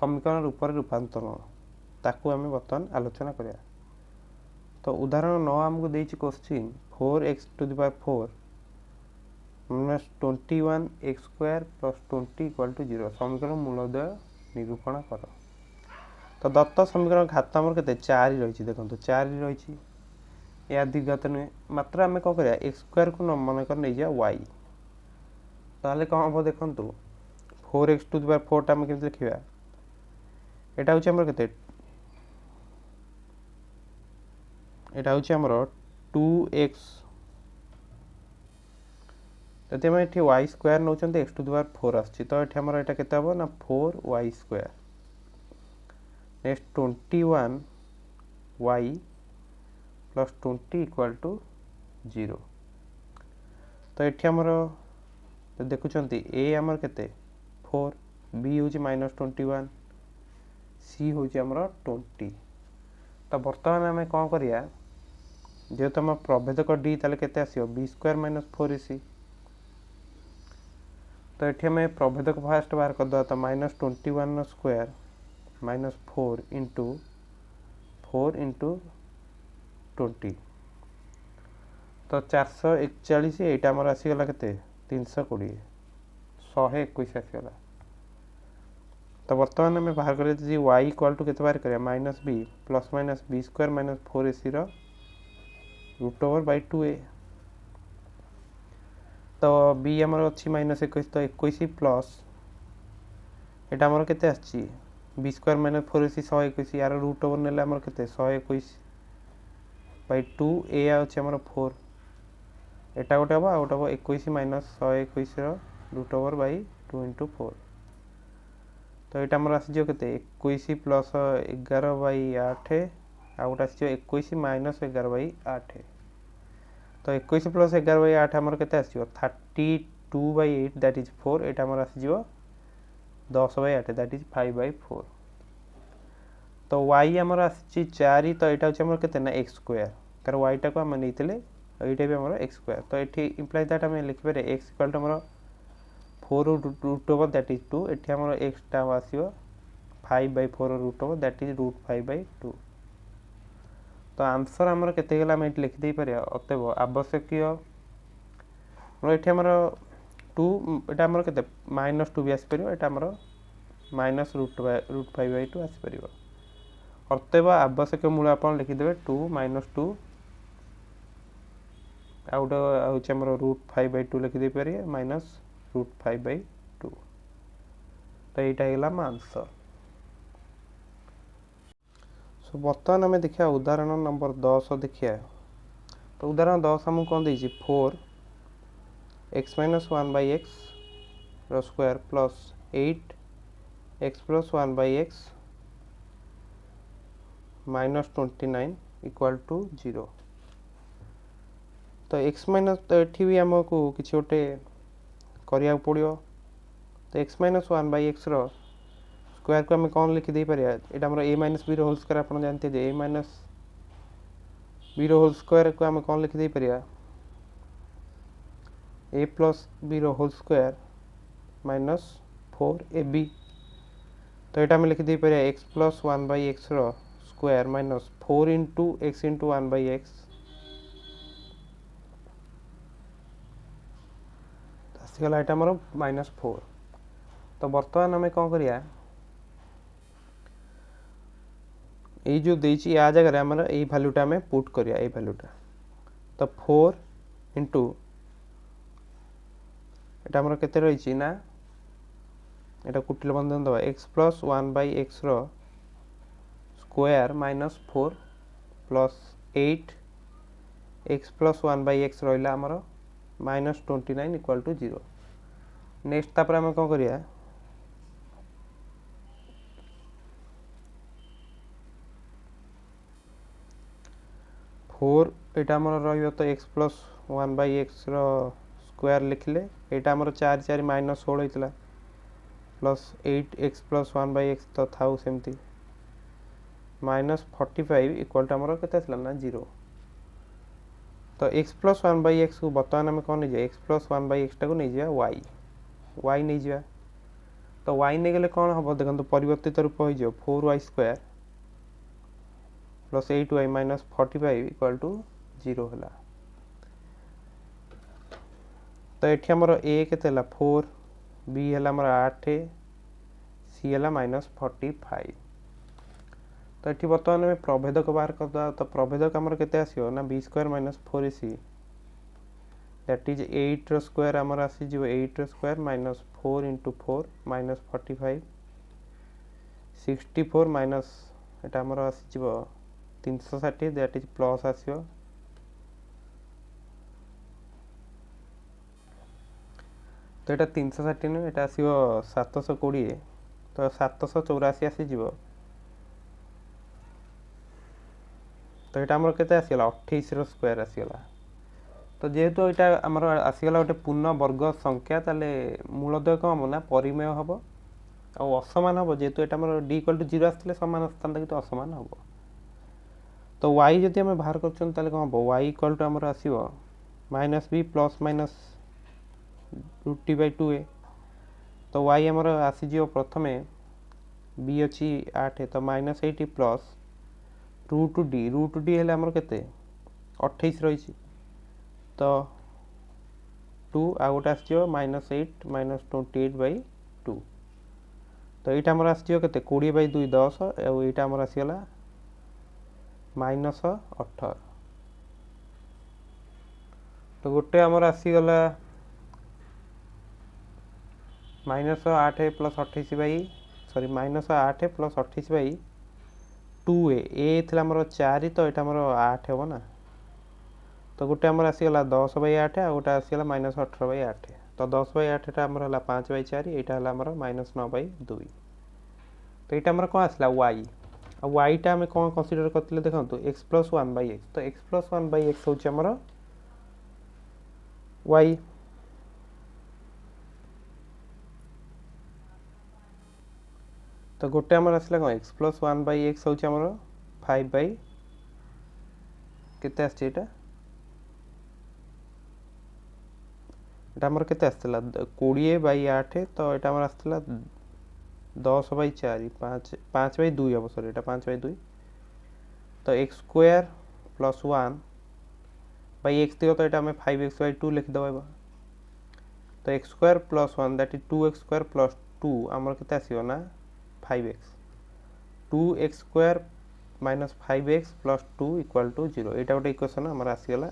समीकरण रूप रूपांतरण ताकू आम बर्तमान आलोचना करिया। तो उदाहरण 9 आमको देछि question 4x to the power 4 minus 21 X square plus 20 equal to 0 समीकरण मूलदय निरूपण कर। तो दत्त समीकरण घात आमर के 4 रही देखो 4 रही या द्विघात नुहे मात्र आम कौन करिया एक्स स्क्वायर को मन कर नहीं जा वाई ताले कौन हम देखु 4x टू द पावर 4 आम केमती लिखा यहाँ हूँ आमर के यहाँ हूँ आमर 2x जब आम ये y square now x to the power 4 आस तो ये आमर यहाँ के ना 4y square next 21y plus 20 equal to 0 तो ये आमर देखुं ए आमर के 4 बी हूँ माइनस 21 सी हूँ आमर 20 तो बर्तमान आम कौन करिया जेहेतु आम प्रभेदक डी ताले केते आसियो बी स्क्वायर माइनस 4ac तो ये आम प्रभेदक फास्ट बाहर करदे तो माइनस 21 स्क्वायर माइनस 4 इंटू 20 तो 441 ये आमर आसीगला के 320 121 आसीगला। तो बर्तमान आम बाहर कर वाई इक्वाल टू के बाहर करिया minus b plus minus B square minus 4ac root over by 2a तो बी आमर अच्छी माइनस 21 तो 21 प्लस यहाँ आमर के बी स्क्वायर माइनस 4ac 121 यार रूट ओवर ने आमर के 121 बाई 2a अच्छे आमर 4 एटा गोटे हम आउट हम 21 minus 121 root over by 2 into 4 तो यहाँ आमर आसो के 21 प्लस 11 बाई 8 आ गोटे आस 21 माइनस 11 बाई 8 तो 21 प्लस 11 बाई 8 आमर के 32 बाई 8 दैट इज 4 यहाँ आमर आस 10 बाई 8 दैट इज 5 बाई 4 तो y आमर आसी 4 तो यहाँ हूँ के ना एक्स स्क्वायर कारण y टा को आम नहीं यहाँ भी आम एक्स स्क्वायर तो ये इम्प्लाइ दैट आम लिखिपर एक्स इक्वल टू आम 4 रूट ओवर दैट इज 2 ये आम एक्स टा आसो 5 by 4 root over that is root 5 by 2 तो आंसर आमर के आम ये लिखिदे पारे अतएव आवश्यक ये आमर 2 यहाँ आमर के माइनस 2 भी आसपर यहाँ आमर माइनस रूट 5 बाई 2 आसपर अतएव आवश्यक मूल आप लिखिदे 2 माइनस 2 आउ गोटे हूँ आम √5/2 लिखिदे पारे माइनस √5/2। तो यहाँ है आंसर। सो बर्तमान आम देखा उदाहरण नंबर 10 देखिए। तो उदाहरण 10 आमको कौन देती 4x - 1/x square plus 8x + 1/x - 29 = 0। तो x माइनस तो ये भी आमको किसी गोटे करा पड़ो। तो x - 1/x स्क्वायर को आम कौन लिखिदे पारे यहाँ a - b होल स्क्वायर आप जानते हैं a - b होल स्क्वायर को आम कौन लिखिदे पारे a + b whole square -4ab। तो यहाँ आम लिखिदे पारे x + 1/x square -4 × x × 1/x आसीगला यहाँ आमर -4। तो बर्तमान आम कौन करिया ये जो देची या जगह आमर ये भैल्यूटा आम पुट करिया ये भैल्यूटा। तो 4 इंटू এটা আমরা কেতে রয়েছি না এটা কুটিল বন্ধন দেওয়া x + 1/x square -4 plus 8 x + 1/x রহিলা আমার -29 = 0। नेक्स्ट तापर आम कौन करिया 4 এটা আমার রহিব তো x + 1/x स्क्वायर लिखले यहाँ आमर 4 4 -16 होता प्लस 8x + 1/x तो था सेमती -45 = आमर के 0। तो x + 1/x को बर्तमान आम कौन नहीं x + 1/x टाक नहीं जा y नहीं जा। तो y नहीं गले कौन हम देखो परिवर्तित रूप हो 4y² + 8y - 45 = 0 है। तो ये आमर a के 4 b है 8 c है -45। तो ये बर्तमान आम प्रभेदक बाहर करदा। तो प्रभेदक आमर केते आसीयो ना b² - 4ac that is 8 square आमर आसी जो 8 स्क्वायर -4 × 4 -45 64 माइनस एटा आमर आसी जो 360 दैट इज प्लस आसीयो। तो ये 360 नु एटा आसीयो 720 तो 784 आसी जीवो। तो ये आमर केते आसीगला 28 रो स्क्वायर आसीगला। तो जेहेतु यहाँ आमर आसीगला गोटे पूर्ण वर्ग संख्या ताले मूलदय कौन हम ना परिमेय हम आ असमान हम जेहेतु यहाँ आमर d = 0 आसते सामान आसता कि असमान हम। तो y जदि आम बाहर कर कौन हम y = आमर आसीबो -b + -√t/2a। तो y आमर आसीजिवो प्रथमे b अच्छी 8 तो -8 प्लस √d हेले आमर केते 28 रही। तो 2 आ गोटे आसो -8 - 28/2। तो ये आमर आसो के 20/2 10 और ये आमर आसीगला -18। तो गोटे आमर आसीगला -8 + 28 सॉरी -8 + 28/2a ए थिला आमर 4 तो ये आमर 8 हम ना। तो गोटे आमर आसीगला 10/8 आ गोटे आसीगला -18/8। तो 10/8 आमर है 5/4 यहाँ है आमर -9/2। तो ये आमर कौन आसला y आ y टा आम कौन कनसीडर करते देखो x + 1/x। तो x + 1/x हूँ आमर y। तो गोटे आमर आसला कौन x + 1/x हूँ आमर 5 केते आछे एटा आमर केते आसला 20/8 तो ये आमर आसला 10/4 5/2 हम सॉरी एटा 5/2। तो x² + 1/x दियो तो ये आम 5x/2 लिखिदेव। तो x² + 1 दैट इज 2x² + 2 आमर केते आसीयो ना 5x 2x² - 5x + 2 = 0। यहाँ गोटे इक्वेशन आमर आसीगला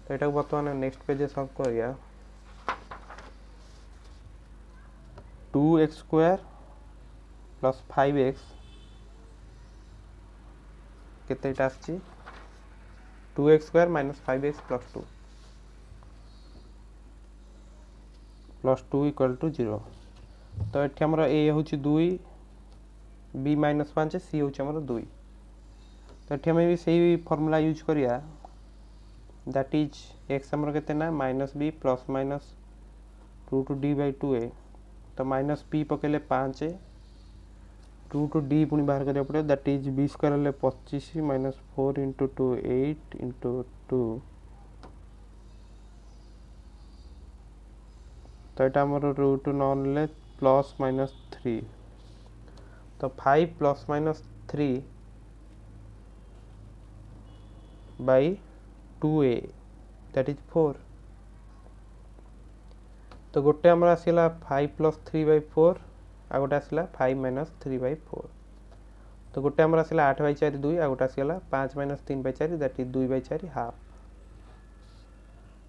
तो यहाँ बर्तमान नेक्स्ट पेज सॉल्व करिया 2x स्क्वायर प्लस 5x केते आसछि 2x square minus 5x plus 2 equal to 0। तो ये आमर ए हूँ 2 बी माइनस 5 सी हूँ आमर 2। तो ये आम भी सही फर्मूला यूज करिया दैट इज एक्स आमर केते ना माइनस बी प्लस माइनस 2 टू डी बाई 2a। तो माइनस बी पकेले 5 2 टू डी पुणी बाहर करिया पड़े दैट इज बी स्क्वायर ले 25 माइनस 4 इंटू 2 8 इंटू 2। तो यहाँ आमर रूट नन ले प्लस माइनस 3। तो 5 plus minus 3 by 2a that is 4। तो गोटे आमर आसला 5 प्लस 3 बाई 4 आ गोटे आसला 5 माइनस 3 बाई 4। तो गोटे आमर आसला 8 बाई 4 2 आ गोटे आसला 5 minus 3 by 4 that is 2 by 4 half.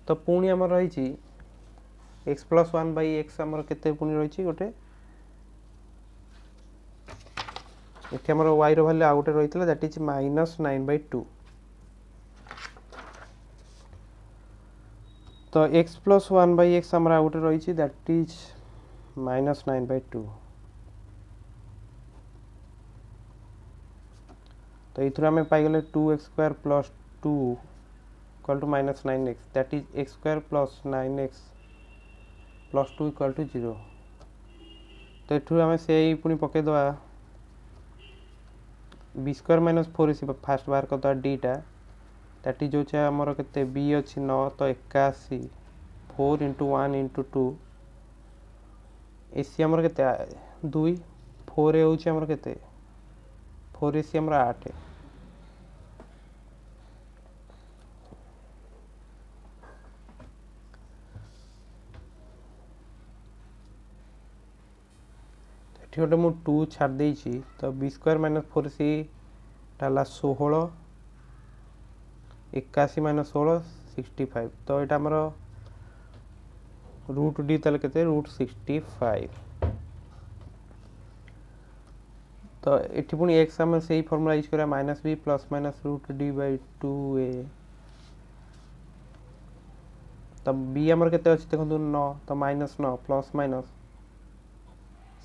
तो पुणी आमर रही एक्स प्लस 1 बाई एक्स आमर केते पुणी रही गोटे ये आमर वाई वैल्यू आउ गोटे रही दैट इज माइनस 9 बाई 2। तो x प्लस 1 बाई एक्स आमर आउ गोटे रही दैट इज माइनस 9 बाई 2। तो ये आम पाइगले 2x square plus 2 equal to minus 9x that is x square plus 9x plus 2 equal to 0। तो ये आम से पुणी पकईदे बी स्क्वायर माइनस 4 फास्ट बाहर करदे डीटा दैट इज हो आमर के बी अच्छी 9 तो 81 4 इंटू 1 इंटू 2 एसी आमर के 2 4 होमर के 4 एसी आमर 8। गोटे मुझे 2 छाड़ देती तो बी स्क्वायर माइनस 4 सी टाला 16 81 माइनस 16 65। तो यहाँ आमर रूट डी ताले केते रूट 65। तो ये पुणी एक्स आम से फर्मूला यूज करा minus b plus minus root D by 2a। तो बी आमर केते अच्छी देखो 9 तो minus 9 plus minus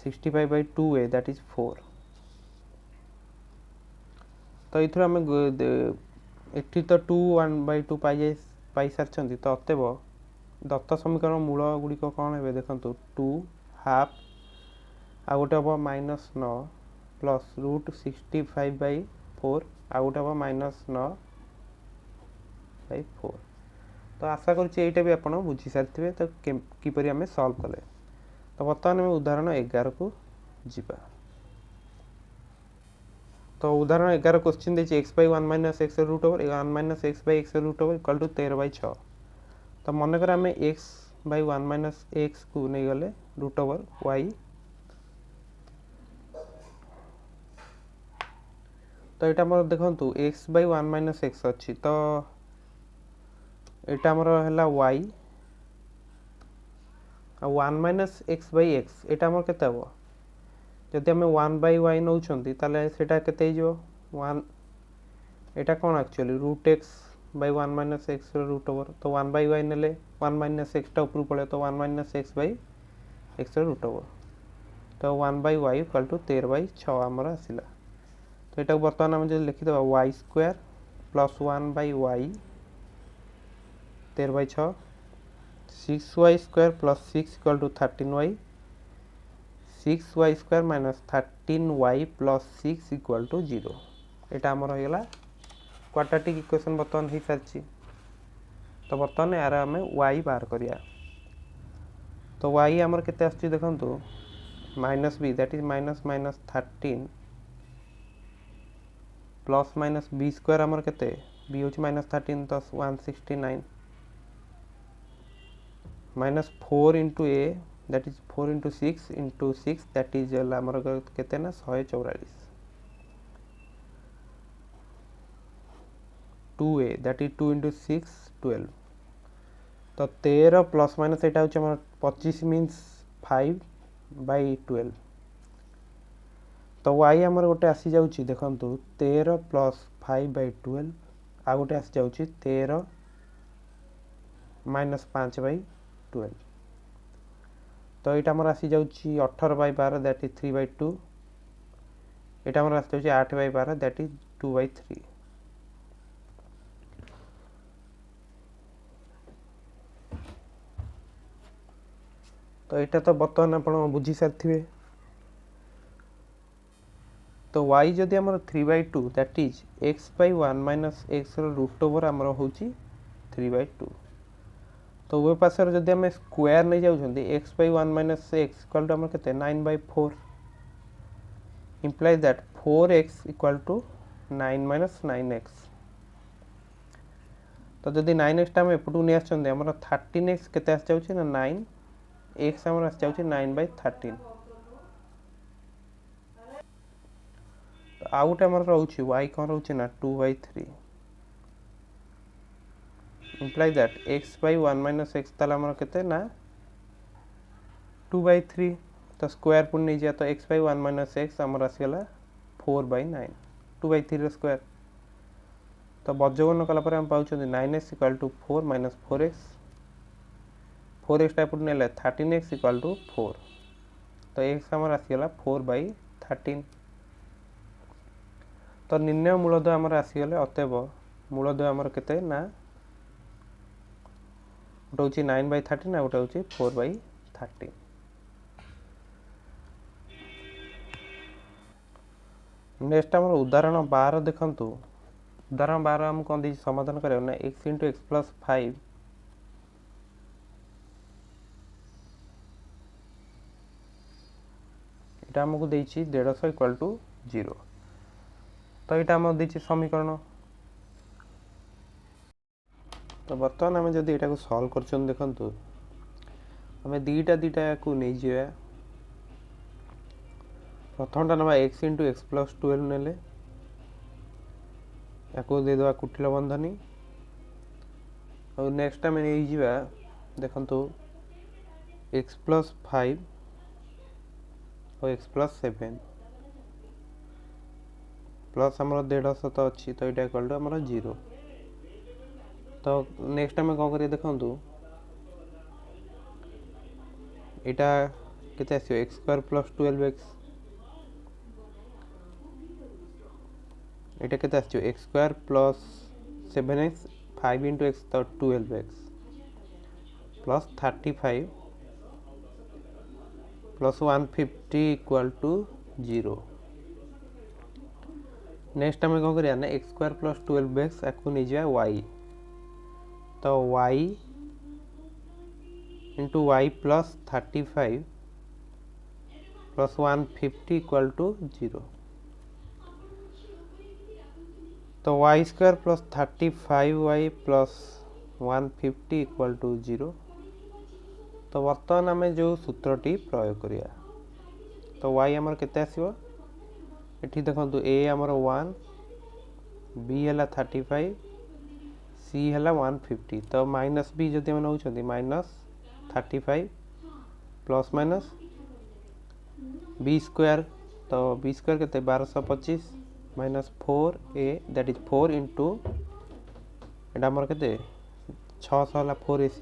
65 by 2a that is 4। तो ये आम एटी तो 2 1 बाई 2 पाई सारी तो अतएव दत्त समीकरण मूल गुड़िक कौन है देखो 2 हाफ आ गोटे हम माइनस 9 प्लस रूट 65 बाई 4 आ गोटे हम माइनस 9 बाई 4। तो आशा करुँचे भी आपड़ बुझी सारी तो किपरि आम सल्व कले। तो बर्तमान आम उदाहरण 11 को जीवा। तो उदाहरण 11 क्वेश्चन देखिए x by 1 minus x root over 1 minus x by x root over equal to 13 by 6। तो मनकर आम एक्स बै 1 माइनस एक्स को नहीं गले रूट ओवर वाई। तो यहाँ आम देखु एक्स बै 1 माइनस एक्स अच्छी तो यहाँ आमर है y 1 minus x by x यहाँ आमर केते हम जदि आम 1 बै वाई नौ सेटा केते वन यहाँ कौन actually root x by 1 minus x root over. तो 1 बै वाई ने 1 माइनस एक्स ऊपर पड़े तो 1 minus x by x root over. तो 1 by y equal to 13 by 6 आमर आसला। तो यहाँ बर्तमान आम जो लिखिदे y square plus 1 by y 13 by 6 6 y square plus 6 equal to 13 y 6 y square minus 13 y plus 6 equal to 0। यहाँ आमर होगा क्वाड्रेटिक इक्वेशन बर्तमान हो सारी। तो बर्तमान यार आम वाई बाहर करिया। तो वाई आमर केते आसुची देखंतु minus b that is minus minus 13 plus minus B square आमर केते बी होची माइनस 13 तो 169 minus 4 into a that is 4 into 6 into 6 that is आमर केते ना 144 2a दैट इज 2 इंटू 6 12 तो 13 प्लस माइनस यहाँ हूँ 25 मीन्स 5/12 तो y आमर गोटे आसी जाऊँगी देखो 13 प्लस 5/12 आ गोटे आसी जाऊँगी 13 माइनस 5/12 तो यहाँ आमर आसी जाऊँगी 18/12 दैट इज 3/2 यहाँ आमर आसी जाऊँगी 8/12 दैट इज 2/3 तो यहाँ तो बर्तमान आप बुझी सारी तो y जदि आमर 3/2 that is x/1 minus x root over आमर हूँ 3/2 तो वे पास जदि आम स्क्वायर नहीं जाऊँगी x/1 minus x equal to आमर केते 9/4 implies that 4x equal to 9 minus 9x तो जदि 9x आम एपटू नहीं आमर 13x केते आसी जाउछि ना 9 x आमर आसी जाउछि 9/13 तो आउट आमर रहउछि y कोन रहउछि ना 2/3 implies that x/1 minus x ताला आमर केते ना 2/3 तो स्क्वायर पुन नहीं जा तो x/1 minus x आमर आसी गला 4/9 2/3 स्क्वायर तो बज्रगुण कला पर हम पाउछन 9x equal to 4 minus 4x 4x type नेले 13x इक्वल टू 4 तो x आमर आसी गला 4/13 तो निर्णय मूलद्वय आमर आसी गले अतएव मूलद्वय आमर केते ना गोटे हूँ 9/13 आ गोटे हूँ 4/13 नेक्स्ट आम उदाहरण 12 देखु उदाहरण 12 आम कौन दी समाधान करें ना x इंटू एक्स प्लस 5 यहाँ आमको देछि 150 इक्वल टू 0 तो यहाँ आम देछि समीकरण तो बर्तमान आम जब यहाँ सल्व कर देखु आम दीटा को नहीं जावा प्रथमटा ना x इंटू एक्स प्लस 12 नेले या देदेवा कुटिल बंधनी और नेक्स्ट आम नहीं जावा देखु x प्लस 5 और x प्लस 7 प्लस आम 150 तो अच्छी तो यहाँ इक्वल टू आम 0 तो नेक्स्ट आम कौन करिए देखु यहाँ केते आसियो एक्स स्क्वायर प्लस 12x यहाँ केते आसियो x square plus 7x 5 into x तो 12x plus 35 plus 150 equal to 0 next आम कौन करिया ना एक्स स्क्वायर प्लस 12x आपको नहीं जावा y तो y into y plus 35 plus 150 equal to 0 तो y square plus 35y plus 150 equal to 0 तो बर्तमान आम जो सूत्रटी प्रयोग करिया तो y आमर केते आसीबो एठी देखंतु a आमर 1 b हला 35 c हला 150 तो माइनस b जदि हम नउछंती minus 35 plus minus B square तो बी स्क्वायर केते 1225 minus 4a that is 4 into एटा हमर केते 600 हला 4ac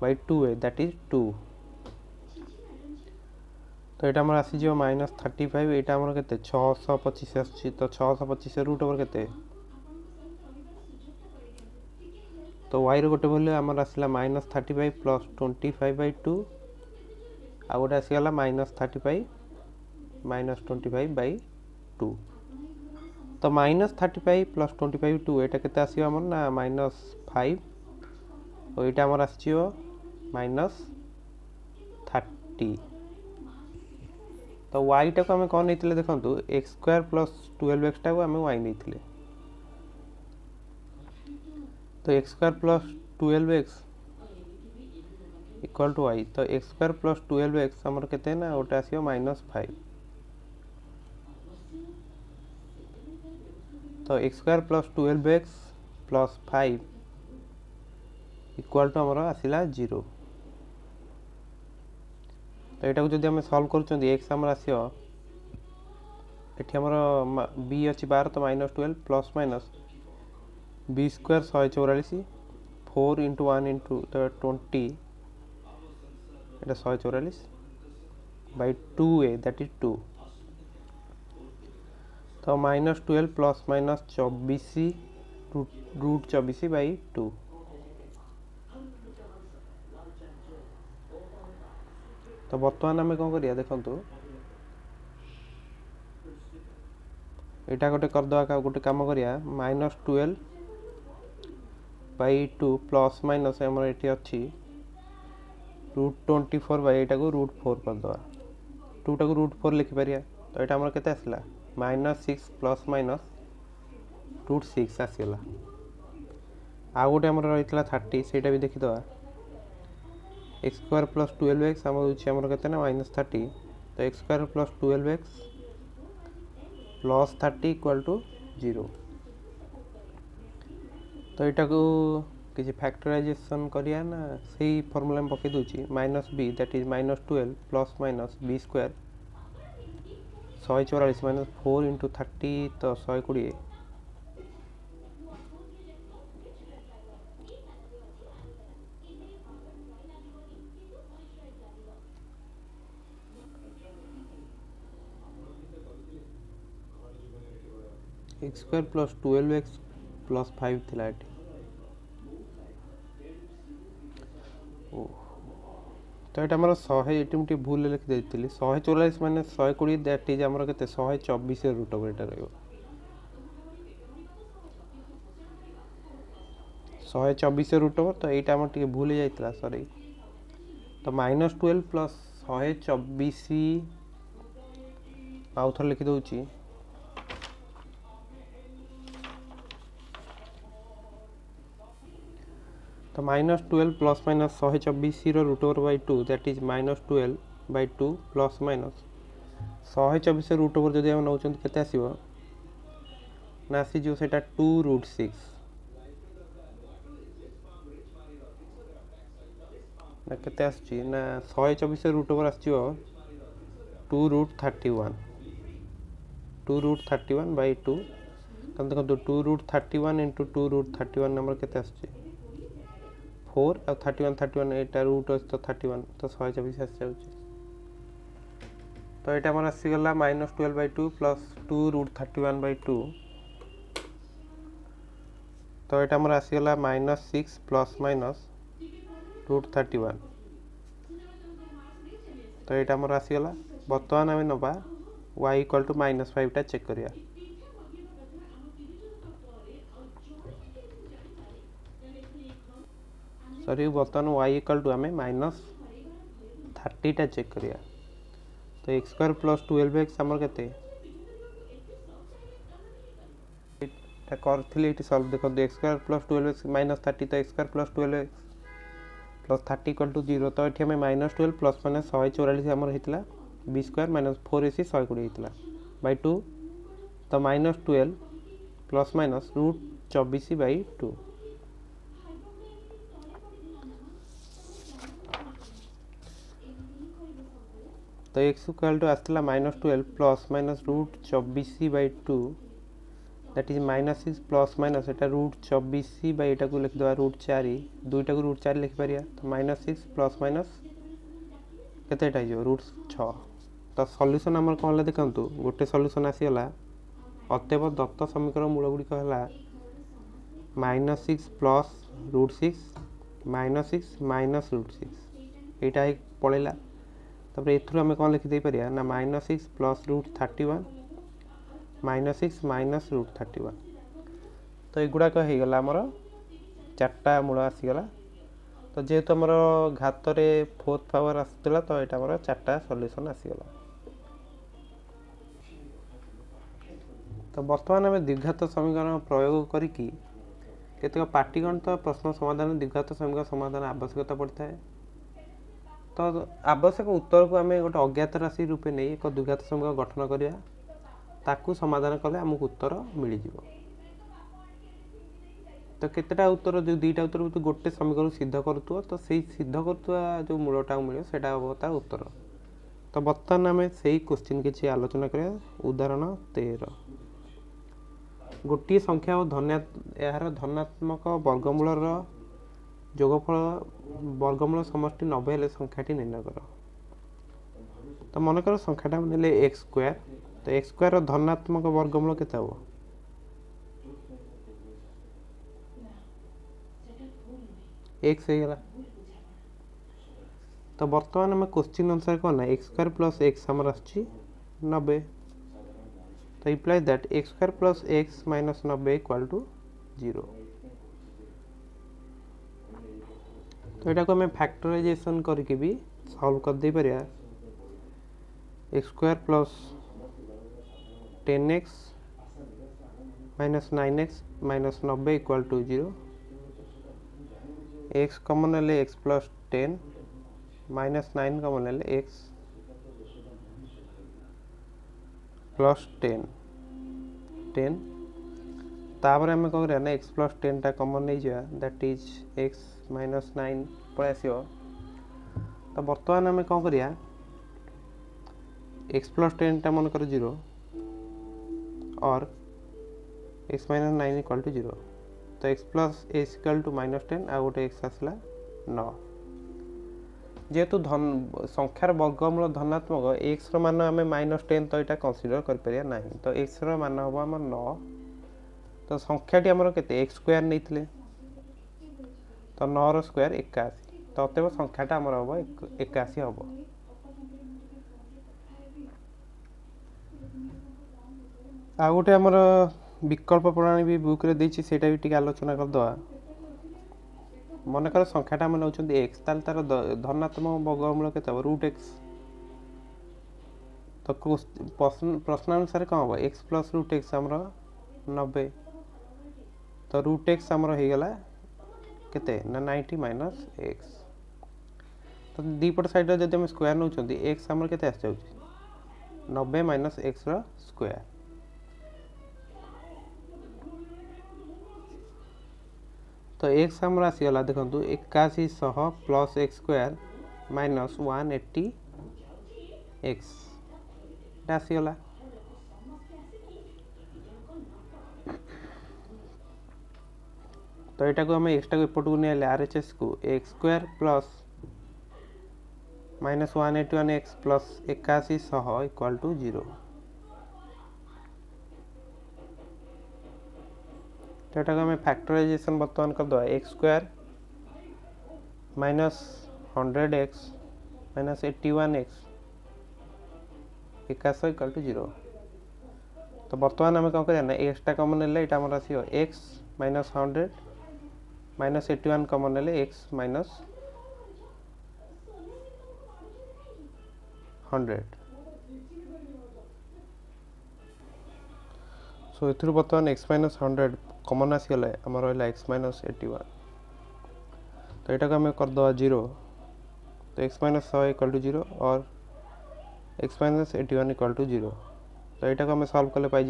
by 2a that is 2 तो यहाँ आम आसीज माइनस 35 यहाँ आम के 625 आस तो 625 रूट ओवर के तो वाई रोटे भैल्यू आम आसला माइनस 35 प्लस 25/2 आ गोटे आसीगला माइनस 35 माइनस 25/2 तो माइनस 35 प्लस 25/2 यहाँ के आसो ना माइनस 5 और यहाँ आम आस माइनस 30 तो वाई टाक आम कौन नहीं देखो एक्स स्क्वायर प्लस 12x टाक आम वाई नहीं तो x square plus 12x equal to y तो एक्स स्क्वायर प्लस 12x आमर केते ना गोटे आसो माइनस 5 तो x square plus 12x plus 5 equal to आमर आसला 0। तो यहाँ को जब आम सल्व कर एक्स आमर आसो बी अच्छी 12 तो -12 plus minus B square 144 4 into 1 into 20 এটা 144 बाई 2a दैट इज 2 तो -12 प्लस माइनस 24 रूट 24 बाई 2। तो बर्तमान आम कौन करिया देखु यहाँ गोटे करदे गोटे कम करिया -12 बाई 2 प्लस माइनस आमर ये अच्छी √24 बाई यहाँ को √4 करदे 2 टाक √4 लिखिपर। तो यहाँ आमर के आसला -6 प्लस माइनस √6 आसगला। आउ गोटे आमर रही 30 से भी देखीदे एक्स स्क्वायर प्लस 12x आम के -30 तो x square plus 12x plus 30 equal to 0। तो यहाँ को किसी फैक्टराइजेशन करिया ना सही फॉर्मूला में पकई दूची -b that is -12 plus minus B square 144 minus 4 into 30 तो 120 x square plus 12x plus 5 थिला एटी। तो ये आमर 100 ये भूल लिखी देती 144 माइनस 120 दैट इज आमर के 124 रूट ओवर यहाँ रही 124 रूट ओवर। तो यहाँ आम टे भूल जाता सॉरी। तो -12 प्लस 124 आउ थ लिखी दूची तो -12 plus minus 124 root over by 2 that is -12 by 2 plus minus 124 root over जब नौ के आसो ना आसीज से 2√6 ना के 124 रूट ओवर आस 2√31 2√31 बाई 2 देखो 2√31 इंटू 2√31 नंबर के 4 और 31 एटा रूट अच्छे तो 31 तो 124 आस जाऊँगी। तो यहाँ आम आसीगला -12 बाई 2 प्लस 2√31 बाई 2 तो यहाँ आम आसीगला -6 प्लस माइनस √31 तो यहाँ आम आसीगला। बर्तमान आम नवा y इक्वल टू -5 टा चेक करिया। सॉरी बर्तमान y इक्वल टू आम -30 टा चेक करिया। तो एक्स स्क्वायर प्लस 12x आमर के करी सल्व देखो एक्स स्क्वायर प्लस 12x -30 तो x square plus 12x plus 30 equal to 0। तो ये -12 प्लस माइनस 144 आमर होता बी स्क्वायर माइनस 4ac 120 होता बाई 2 तो -12 प्लस माइनस √24 बाई 2। तो एक्स इक्वल टू आसला -12 plus minus √24 by 2 that is -6 plus minus Etah √24 by एटा को लिखिदेवा √4 दुईटा को √4 लिखिपर। तो -6 प्लस माइनस केतेटा √6। तो सॉल्यूशन आमर कौन देखु गोटे सॉल्यूशन आसीगला अतएव दत्त समीकरण मूलगुड़िक है -6 प्लस √6 -6 माइनस √6 यहाँ पलैला। तब एथुर आम कौन लिखिदे पारिया ना -6 प्लस √31 -6 माइनस √31। तो युड़ाक होगला आमर 4टा मूल आसीगला। तो जेहेतु आमर घात 4th पावर आसला तो यहाँ आमर 4टा सॉल्यूशन आसीगला। तो बर्तमान आम द्विघात समीकरण प्रयोग करिकी केतक पाटीगणित प्रश्न समाधान द्विघात समीकरण समाधान आवश्यकता पड़ता है। तो आवश्यक उत्तर को आम गोटे अज्ञात राशि रूपे नहीं एक द्विघात समीकरण गठन करिया ताकू समाधान कले आमको उत्तर मिल जाए। तो केतेटा उत्तर जो दुईटा उत्तर तू गोटे समीकरण सिद्ध करूथुव तो सेई सिद्ध करूथुवा जो मूलटा मिले सेटा हो ता उत्तर। तो बर्तमान आम से क्वेश्चन किसी आलोचना करिया। उदाहरण 13 गोटे संख्या और यार धनात्मक वर्गमूलर जोगफल वर्गमूल समष्टि 90 हेले संख्याटी निर्णय कर। तो मन कर संख्याटा ने एक्स स्क्वायर। तो एक्स स्क्वायर धनात्मक वर्गमूल केते हो एक्स हो गला। तो बर्तमान आम क्वेश्चन अनुसार कौन ना एक्स स्क्वायर प्लस एक्स आमर आसुची 90। तो implies that x square plus x minus 90 equal to 0। तो यहाँ को आम फैक्टराइजेशन करके भी सॉल्व कर दे परिया। X square plus 10x minus 9x minus 90 equal to 0। X common ले एक्स प्लस 10 माइनस 9 कॉमन ले एक्स प्लस 10 तापर आम कौन करा ना एक्स प्लस 10 टा कॉमन नहीं जा दैट इज एक्स माइनस 9 पलि आसो। तो बर्तमान आम कौन करिया एक्स प्लस 10 टा मन कर 0 और एक्स माइनस 9 इक्वल टू 0। तो x plus x equal to minus 10 आ गोटे एक्स आसला 9। जेहेतु धन संख्यार वर्गमूल धनात्मक एक्स मान आम माइनस 10 तो यहाँ कनसीडर कर ना। तो एक्स मान हम आम 9। तो संख्याटी आमर केते एक्स स्क्वायर नहीं तो 9 रो स्क्वायर 81। तो अतएव संख्याटा आमर हम 81 हम। आ गोटे आमर विकल्प प्रणाली भी बुक रे देछि सेटा भी टिके आलोचना करदवा। मन कर संख्याटा आम नौ एक्स तार धनात्मक वर्गमूल के रूट एक्स। तो प्रश्न अनुसार कौन हम एक्स प्लस रूट एक्स आमर 90। तो रूट एक्स आमर हो गला केते ना 90 माइनस एक्स। तो दीपट साइड जब आम स्क्वायर नौ एक्स आमर केते आस जाउछि 90 माइनस एक्स रो स्क्वायर। तो एक्स आमर आसीगला देखु 8100 plus x square minus 180 x आसीगला। तो यहाँ को आम एक्स टाक एपट को नहीं आर एच एस को x square plus minus 181 x plus 8100 equal to 0। तो यहाँ को आम फैक्टराइजेशन बर्तमान करदे x square minus 100 x minus 81 x 8100 equal to 0। तो बर्तमान आम कौन करना एक्स टा कमन ले आम आसो एक्स माइनस 100 माइनस 81 कमन ले एक्स माइनस 100। सो ए बर्तमान एक्स माइनस 100 कमन आसीगला आम रहा एक्स माइनस 81। तो यहाँ को आम करदे 0। तो एक्स माइनस 100 इक्वल टू 0 और एक्स माइनस 81 इक्वल टू 0। तो यहाँ को आम सल्व कले पाई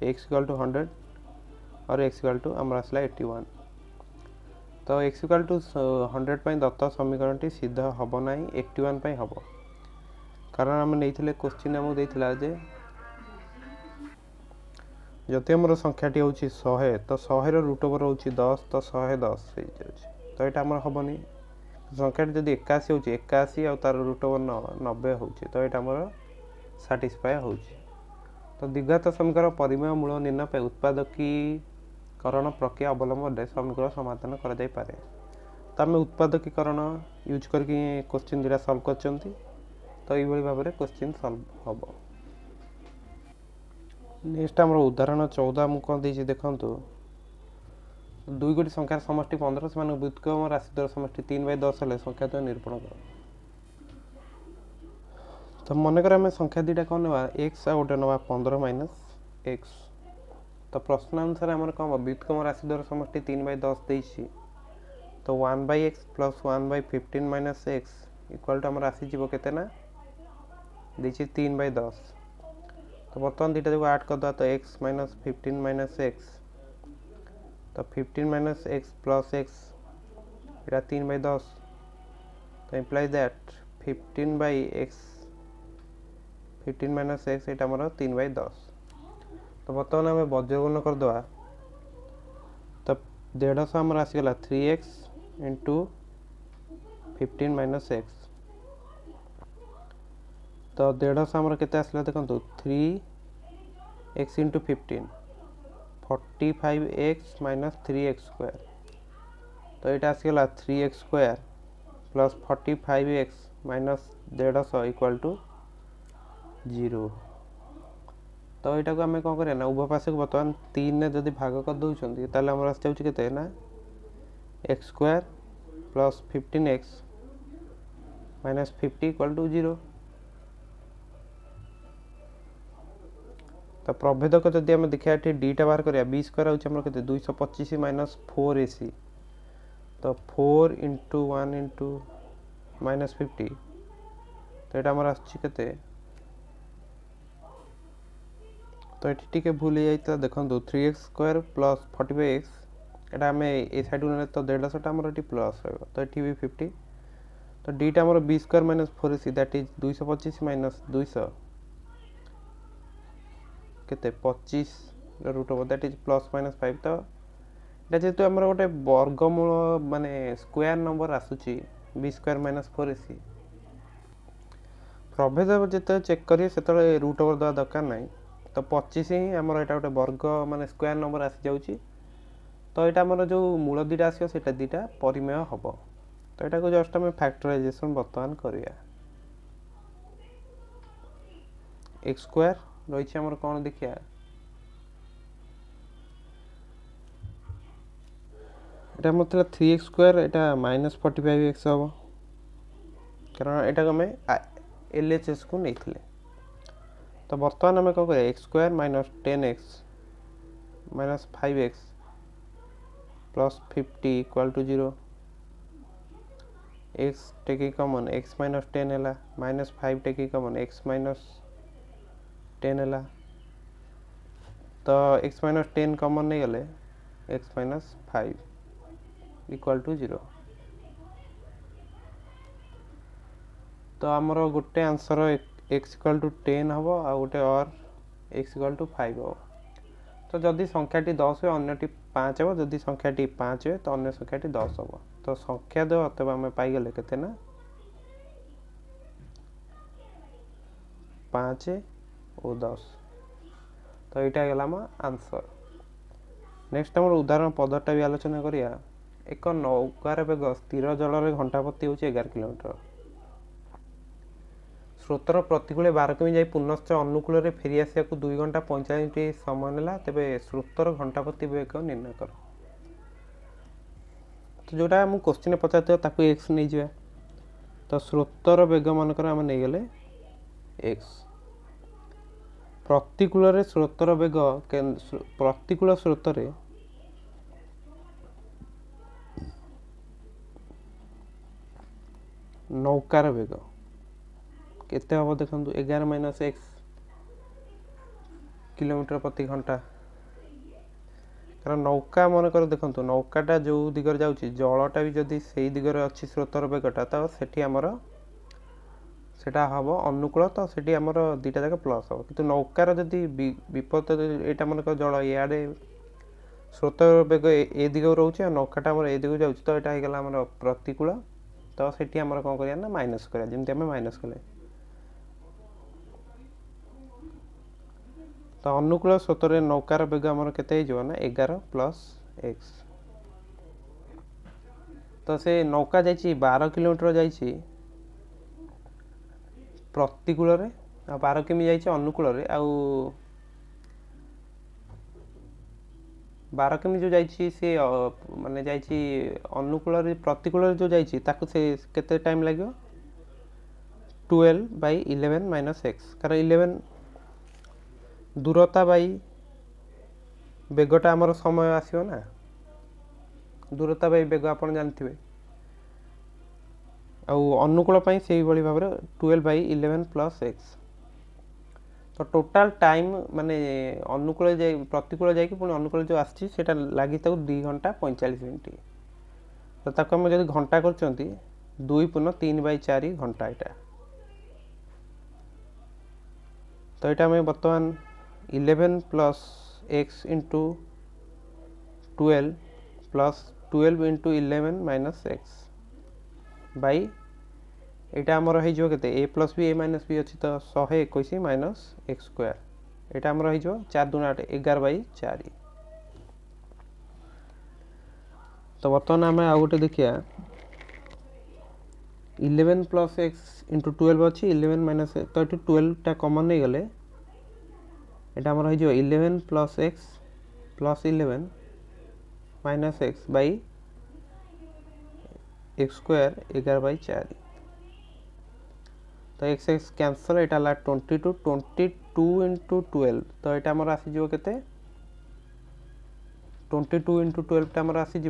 एक्स इक्वल टू 100 और एक्स इक्वल टू आम आसला 81। तो एक्स इक्वल टू 100 दत्त समीकरण टी सिद्ध हम ना 81 हम। कारण आम नहीं क्वेश्चन आमको देता जे जदि आम संख्याटी हूँ 100 तो 100 रूट ओवर हूँ 10 तो 110 हो जाए। तो यहाँ आम हेनी संख्याटी जब 81 हो 81 और तार रूट ओवर 90 हो तो यहाँ आम साटिस्फाए हो। तो द्विघात समीकरण परिमेय मूल निर्णय पे उत्पादकीकरण प्रक्रिया अवलंबन समीकरण समाधान कर। तो आम उत्पादकीकरण यूज करके क्वेश्चन दुटा सल्व कर। तो ये भाव में क्वेश्चन सल्व हम। नेक्स्ट आम उदाहरण 14 मुझे कौन देखिए देखु दुई गोटी संख्यार समष्टि 15 से व्युत्क्रम राशि दर समष्टि 3/10 हेल्ले संख्या तो निरूपण कर। तो मनकर आम संख्या दुटा कौन ना एक्स आ गोटे ना 15 माइनस एक्स। तो प्रश्न अनुसार आम कौन व्युत्क्रम राशि दर समष्टि 3/10 देती। तो 1/x plus 1/15 minus x equal to आम राशि जीव के देखिए 3/10। तो बर्तमान दुटा जो आठ करदे तो एक्स माइनस 15 माइनस एक्स। तो 15 माइनस एक्स प्लस एक्स এটা 3/10 তো ইমপ্লাইজ দ্যাট 15 माइनस एक्स এটা আমার 3/10 তো বর্তমানে আমি বজ্রগুণ করদেবা তো 150 আমার আসিগলা 3x इंटू 15 माइनस एक्स तो 150 আমার কেতে আসলে দেখুন 3x into 15 45x minus 3x square तो यहाँ आसगला 3x square plus 45x minus 150 equal to 0 तो यहाँ को आम कौन करें ना उभय पार्श्व को बर्तमान 3 ने जदि भाग कर दौरान ताल आम आस जाते ना x square plus 15x minus 50 equal to 0 तो प्रभेदक जदि आम देखा डीटा बाहर करा बी स्क्वायर हूँ 225 माइनस 4ac तो 4 इंटू 1 इंटू माइनस 50 तो यहाँ आम आसते तो ये भूल जाता देखो 3x स्क्वायर प्लस 45x এটা আমি এই সাইড নেলে তো 150 টা আমার এটি প্লাস রইব তো এটি বি 50 তো ডিটা আমার b square minus 4ac that is 225 minus 200 কেতে 25 root over that is plus minus 5 तो এটা যেহেতু আমরা গোটে বর্গমূল মানে স্কয়ার নম্বর আসুচি b স্কয়ার মাইনাস 4ac প্রভেদ যেতে চেক করি সেতলে रूट ओवर দেওয়া দরকার নাই तो 25 ही आमर এটা গোটে বর্গ মানে স্কয়ার নম্বর আসি যাউচি तो यहाँ आमर जो मूल दुटा आसो से दुटा परिमेय हम तो यहाँ को जस्ट आम फैक्टराइजेशन बर्तमान करिया एक्स स्क्वायर रही आमर कौन देखिया এটা मतलब 3x स्क्वायर এটা माइनस 45x हम कारण यहाँ आम LHS को नहीं थे तो बर्तमान आम कौन करिया x square minus 10x minus 5x plus 50 equal to 0 x taking common x minus 10 है minus 5 taking common x minus 10 है तो x माइनस 10 कॉमन नहीं गले x माइनस 5 इक्वल टू 0 तो आमर गोटे आंसर x इक्वल टू 10 हम आ गोटे और x इक्वल टू 5 हम तो जदि संख्याटी 10 हो अन्यटी 5 हो जदि संख्याटी 5 हो तो अन्य संख्याटी 10 हो तो संख्या दे अथवा आम पाइगले केते ना 5 और 10 तो यहाँ गला आम आंसर नेक्स्ट आम उदाहरण 15टा भी आलोचना करिया एक नौकार बेग स्थिर जल घंटा प्रति हूँ 11 किलोमीटर स्रोतर प्रतिकूल 12 किमी जाए पुनश्च अनुकूल फेरी आसा 2 घंटा 45 मिनट समय नेला तेबे स्रोतर घंटा प्रति बेग निर्णय कर तो जोटा हम क्वेश्चन पचार ताकू एक्स नहीं जाए तो स्रोतर बेग मानकर आम नहीं गले एक्स प्रतिकूल स्रोतर बेग प्रतिकूल स्रोतर नौकार बेग केते हम देखो 11 माइनस एक्स किलोमीटर प्रति घंटा कारण नौका मन कर देखो नौकाटा जो दिगरे जाऊँगी जलटा भी जदि से दिगरे अच्छी स्रोतर बेगटा तो सेठी आमर सेटा हम अनुकूल तो सेठी आमर दुटा जाक प्लस हम कि नौकार जदि विपद यहाँ मन कर जल इे स्रोतर बेग ए दिग रोचे नौकाटा आम ए दिग जाऊँ तो यहाँ होगा आम प्रतिकूल तो सेठी आमर कौन करिया ना माइनस करिया जमी आम माइनस कले तो अनुकूल स्रोतर नौकार बेग आमर केते ना 11 प्लस एक्स तो से नौका जाइए 12 किलोमीटर जाइए प्रतिकूल 12 किमी जाइए अनुकूल आउ 12 किमी जो जाइए सी माने जाइए अनुकूल प्रतिकूल जो जाइए ताकू से केते टाइम लगे 12/11 माइनस एक्स कारण 11 दूरता बाई बेगटा आमर समय आसो ना दूरता बाई बेग आप जानते अनुकूल से भाव 12/11 प्लस एक्स तो तो टोटाल टाइम माने अनुकूल जाए प्रतिकूल जाए पुणी अनुकूल जो आसी सेटा लगी 2 घंटा 45 मिनट तो ताको हम जब घंटा कर 2 पूर्ण 3/4 घंटा यहाँ तो यहाँ आम बर्तमान 11 plus x into 12 plus 12 into 11 minus x by यहाँ आमर हो ए प्लस बी ए माइनस बी अच्छी तो 121 माइनस एक्स स्क्वायर यहाँ आमर हो 4 दूना 8 11/4 तो बर्तमान आम आउ गोटे देखिए 11 प्लस एक्स इंटू 12 अच्छी 11 माइनस तो ये 12टा कमन नहीं गले यहाँ आमर हो 11 plus x plus 11 minus x by x square 11/4 तो एक्स एक्स कैंसल यहाँ 22 इंटू 12 तो यहाँ आमर आसीज के 22 इंटू 12 आमर आसीज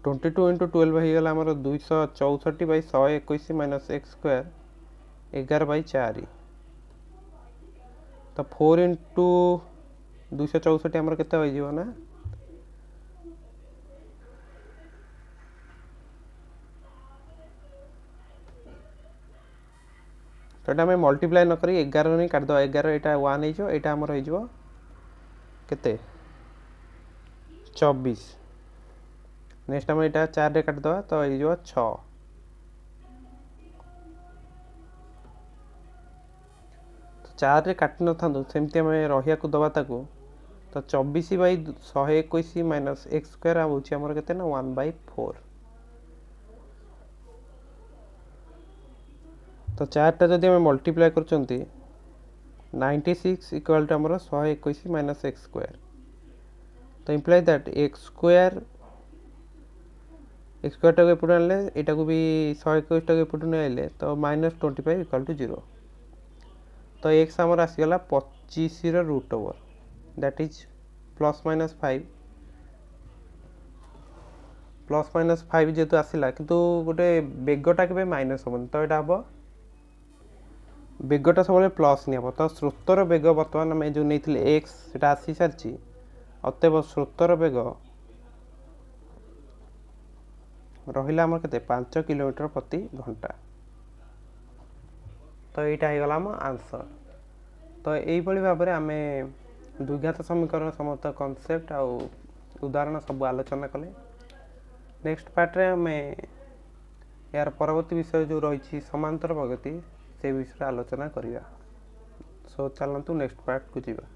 22 इंटू 12 होगा आमर 264/121 माइनस एक्स स्क्वायर 11/4 तो 4 इंटू 264 आमर केते हो ना तो ये मल्टीप्लाई न करी 11 नहीं काटद 11 यहाँ 1 हो यहाँ आमर हो केते 24 नेक्स्ट आम यहाँ 4 रे काटद तो ये 6 तो 4 रे काटि न था सेमती आम रहा दबा ताकू तो 24/121 माइनस एक्स स्क्वायर आउची आमर केते ना 1/4 तो 4टा जदि आम मल्टीप्लाई कर 96 इक्वल टू आमर 121 माइनस एक्स स्क्वायर तो इम्प्लाई दैट एक्स स्क्वायर टाक एपटू आने यहाँ को भी 121 टाक एपटू नहीं आइले तो -25 इक्वल टू 0 तो एक्स आमर आसीगला 25 रूट ओवर दैट इज +-5 जेहेतु आसला किंतु गोटे बेगटा के माइनस हम तो यहाँ हम बेगटा सब प्लस नहीं हम तो स्रोतर बेग बर्तमान आम जो नहीं एक्स से आसी सारी अतएव स्रोतर बेग रहा आम के 5 किलोमीटर प्रति घंटा तो यहाँ होगा आम आंसर तो यही भाव में आम द्विघात समीकरण समस्त कनसेप्ट आउ उदाहरण सब आलोचना कले नेक्स्ट पार्ट रे आम यार परवर्ती विषय जो रही समांतर प्रगति से विषय आलोचना करिया सो चलतु नेक्स्ट पार्ट को जीवा।